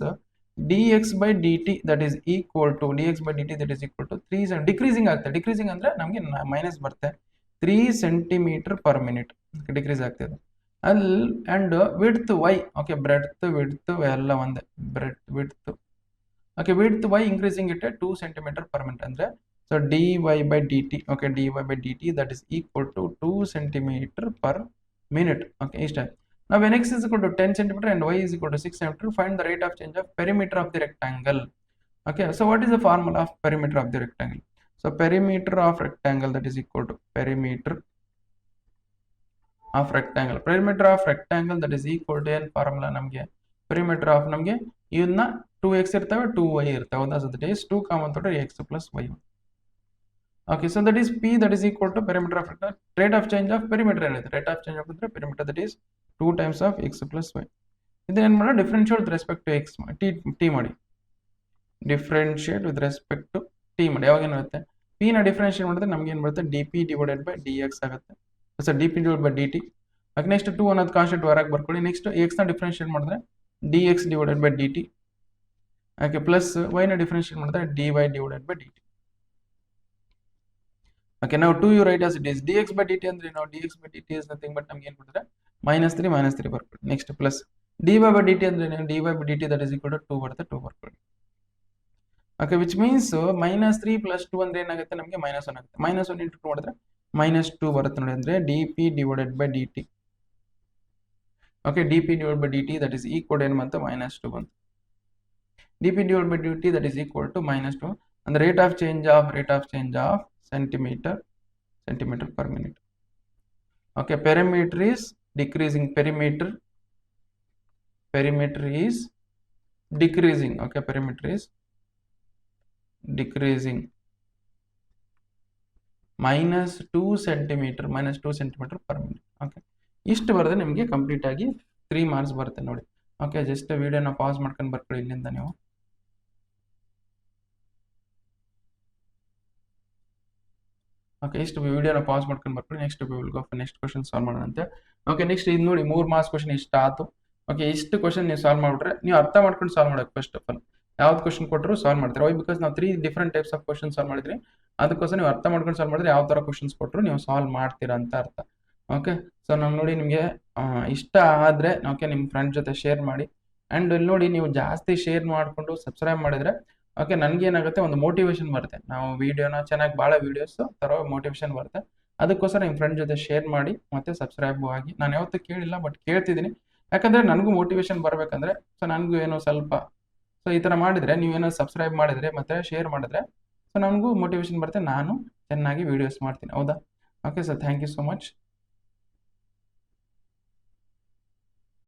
dx by dt that is equal to 3 decreasing ಆಗ್ತದೆ. Decreasing ಅಂದ್ರೆ ನಮಗೆ minus ಬರುತ್ತೆ, 3 centimetre per minute decrease ಆಗ್ತದೆ. And width y, okay, breadth width ಎಲ್ಲ ಒಂದೇ, breadth width, okay, width y increasing it 2 centimetre per minute ಅಂದ್ರೆ so dy by dt, okay, dy by dt that is equal to 2 centimetre per minute. Okay, ಇಷ್ಟ. Now when x is equal to 10 cm and y is equal to 6 cm, find the rate of change of perimeter of the rectangle. Okay, so what is the formula of perimeter of the rectangle? So perimeter of rectangle that is equal to perimeter of rectangle. Perimeter of rectangle that is equal to ಏನು formula ನಮಗೆ? perimeter of ನಮಗೆ ಇವನ್ನ 2x ಇರ್ತವೆ 2y ಇರ್ತವೆ ಹೌದಾ? So that is 2 common ತೊಗೊಂಡ್ರೆ x plus y. Okay, so that is p that is equal to perimeter of rectangle. Rate of change of perimeter ಏನಿದೆ? Rate of change of perimeter that is 2 times of x plus y. ಇದನ್ನ ಏನು ಮಾಡೋಣ, differentiate with respect to x t ಮಾಡಿ, differentiate with respect to t ಮಾಡಿ. ಯಾವಾಗ ಏನಾಗುತ್ತೆ, p ನ differentiate ಮಾಡಿದ್ರೆ ನಮ್ಗೆ ಏನು ಬರುತ್ತೆ, dp ಡಿವೈಡೆಡ್ ಬೈ dx ಆಗುತ್ತೆ. So dp divided by dt. Next 2 ಅನ್ನೋದು ಕಾನ್ಸ್ಟೆಂಟ್ ಹೊರಗೆ ಬರ್ಕೊಳ್ಳಿ. ನೆಕ್ಸ್ಟ್ x ನ ಡಿಫ್ರೆನ್ಶಿಯೇಟ್ ಮಾಡಿದ್ರೆ dx divided by dt. Okay, plus y ನ ಡಿಫ್ರೆನ್ಶಿಯೇಟ್ ಮಾಡಿದ್ರೆ dy divided by dt. Okay, now 2 you write as it is. dx by dt ಅಂದ್ರೆ ನಾವು dx by dt is nothing but ನಮಗೆ ಏನು ಕೊಡ್ತಾರೆ -3 ಬರ್ಕೊಳ್ಳಿ. Next plus dy by dt ಅಂದ್ರೆ dy by dt that is equal to 2 ಬರುತ್ತೆ, 2 ಬರ್ಕೊಳ್ಳಿ. Okay, which means -3 + 2 ಅಂದ್ರೆ ಏನಾಗುತ್ತೆ, ನಮಗೆ -1 ಆಗುತ್ತೆ. -1 × 2 ಮಾಡಿದ್ರೆ -2 ಬರುತ್ತೆ ನೋಡಿ, ಅಂದ್ರೆ dp divided by dt. Okay, dp divided by dt that is equal to ಏನು ಬಂತು, -2 ಬಂತು. dp divided by dt that is equal to -2 ಅಂದ್ರೆ rate of change of centimeter per minute. Okay, perimeter is decreasing, perimeter is decreasing. Okay, perimeter is decreasing -2 centimeter per minute. Okay, ಇಷ್ಟು ಬರೆದ್ರೆ ನಿಮಗೆ complete ಆಗಿ 3 marks ಬರುತ್ತೆ ನೋಡಿ. Okay, just ವಿಡಿಯೋನ pass ಮಾಡ್ಕೊಂಡು ಬರ್ಕೊಳ್ಳಿ ಇಲ್ಲಿಂದ ನೀವು. ಓಕೆ, ಇಷ್ಟು ವಿಡಿಯೋನ ಪಾಸ್ ಮಾಡ್ಕೊಂಡು ಬರ್ಕೊಳ್ಳಿ. Next will go for next question solve ಮಾಡೋಣ ಅಂತ. ಓಕೆ, ನೆಕ್ಸ್ಟ್ ಇದು ನೋಡಿ 3 ಮಾರ್ಕ್ಸ್ ಕ್ವಶನ್ ಇಷ್ಟ ಆಯ್ತು. ಓಕೆ, ಇಷ್ಟು ಕ್ವಶನ್ ನೀವು ಸಾಲ್ವ್ ಮಾಡಿಬಿಟ್ರೆ ನೀವು ಅರ್ಥ ಮಾಡ್ಕೊಂಡು ಸಾಲ್ವ್ ಮಾಡೋಕೆ ಫಸ್ಟ್ ಆಫ್ ಆಲ್ ಯಾವ್ದು ಕ್ವಶನ್ ಕೊಟ್ಟರು ಸಾಲ್ವ್ ಮಾಡ್ತಾರೆ. ವೈ ಬಿಕಾಸ್ ನಾವು 3 different types of question solve ಮಾಡಿದ್ರಿ, ಅದಕ್ಕೋಸ್ಕರ ನೀವು ಅರ್ಥ ಮಾಡ್ಕೊಂಡು ಸಾಲ್ವ್ ಮಾಡಿದ್ರೆ ಯಾವ ಥರ ಕ್ವಶನ್ಸ್ ಕೊಟ್ಟರು ನೀವು ಸಾಲ್ವ್ ಮಾಡ್ತೀರಾ ಅಂತ ಅರ್ಥ. ಓಕೆ, ಸೊ ನಾವು ನೋಡಿ ನಿಮಗೆ ಇಷ್ಟ ಆದರೆ ಓಕೆ ನಿಮ್ಮ ಫ್ರೆಂಡ್ ಜೊತೆ ಶೇರ್ ಮಾಡಿ. ಆ್ಯಂಡ್ ಇಲ್ಲಿ ನೋಡಿ ನೀವು ಜಾಸ್ತಿ ಶೇರ್ ಮಾಡಿಕೊಂಡು ಸಬ್ಸ್ಕ್ರೈಬ್ ಮಾಡಿದರೆ ಓಕೆ ನನಗೇನಾಗುತ್ತೆ, ಒಂದು ಮೋಟಿವೇಶನ್ ಬರುತ್ತೆ. ನಾವು ವೀಡಿಯೋನ ಚೆನ್ನಾಗಿ ಭಾಳ ವೀಡಿಯೋಸ್ ತರೋ ಮೋಟಿವೇಶನ್ ಬರುತ್ತೆ. ಅದಕ್ಕೋಸ್ಕರ ನಿಮ್ಮ ಫ್ರೆಂಡ್ ಜೊತೆ ಶೇರ್ ಮಾಡಿ ಮತ್ತು ಸಬ್ಸ್ಕ್ರೈಬು ಆಗಿ. ನಾನು ಯಾವತ್ತೂ ಕೇಳಿಲ್ಲ ಬಟ್ ಕೇಳ್ತಿದ್ದೀನಿ, ಯಾಕಂದರೆ ನನಗೂ ಮೋಟಿವೇಶನ್ ಬರಬೇಕಂದ್ರೆ. ಸೊ ನನಗೂ ಏನೋ ಸ್ವಲ್ಪ ಸೊ ಈ ಥರ ಮಾಡಿದರೆ ನೀವೇನೋ ಸಬ್ಸ್ಕ್ರೈಬ್ ಮಾಡಿದರೆ ಮತ್ತು ಶೇರ್ ಮಾಡಿದ್ರೆ ಸೊ ನನಗೂ ಮೋಟಿವೇಶನ್ ಬರುತ್ತೆ, ನಾನು ಚೆನ್ನಾಗಿ ವೀಡಿಯೋಸ್ ಮಾಡ್ತೀನಿ ಹೌದಾ. Okay, so thank you so much.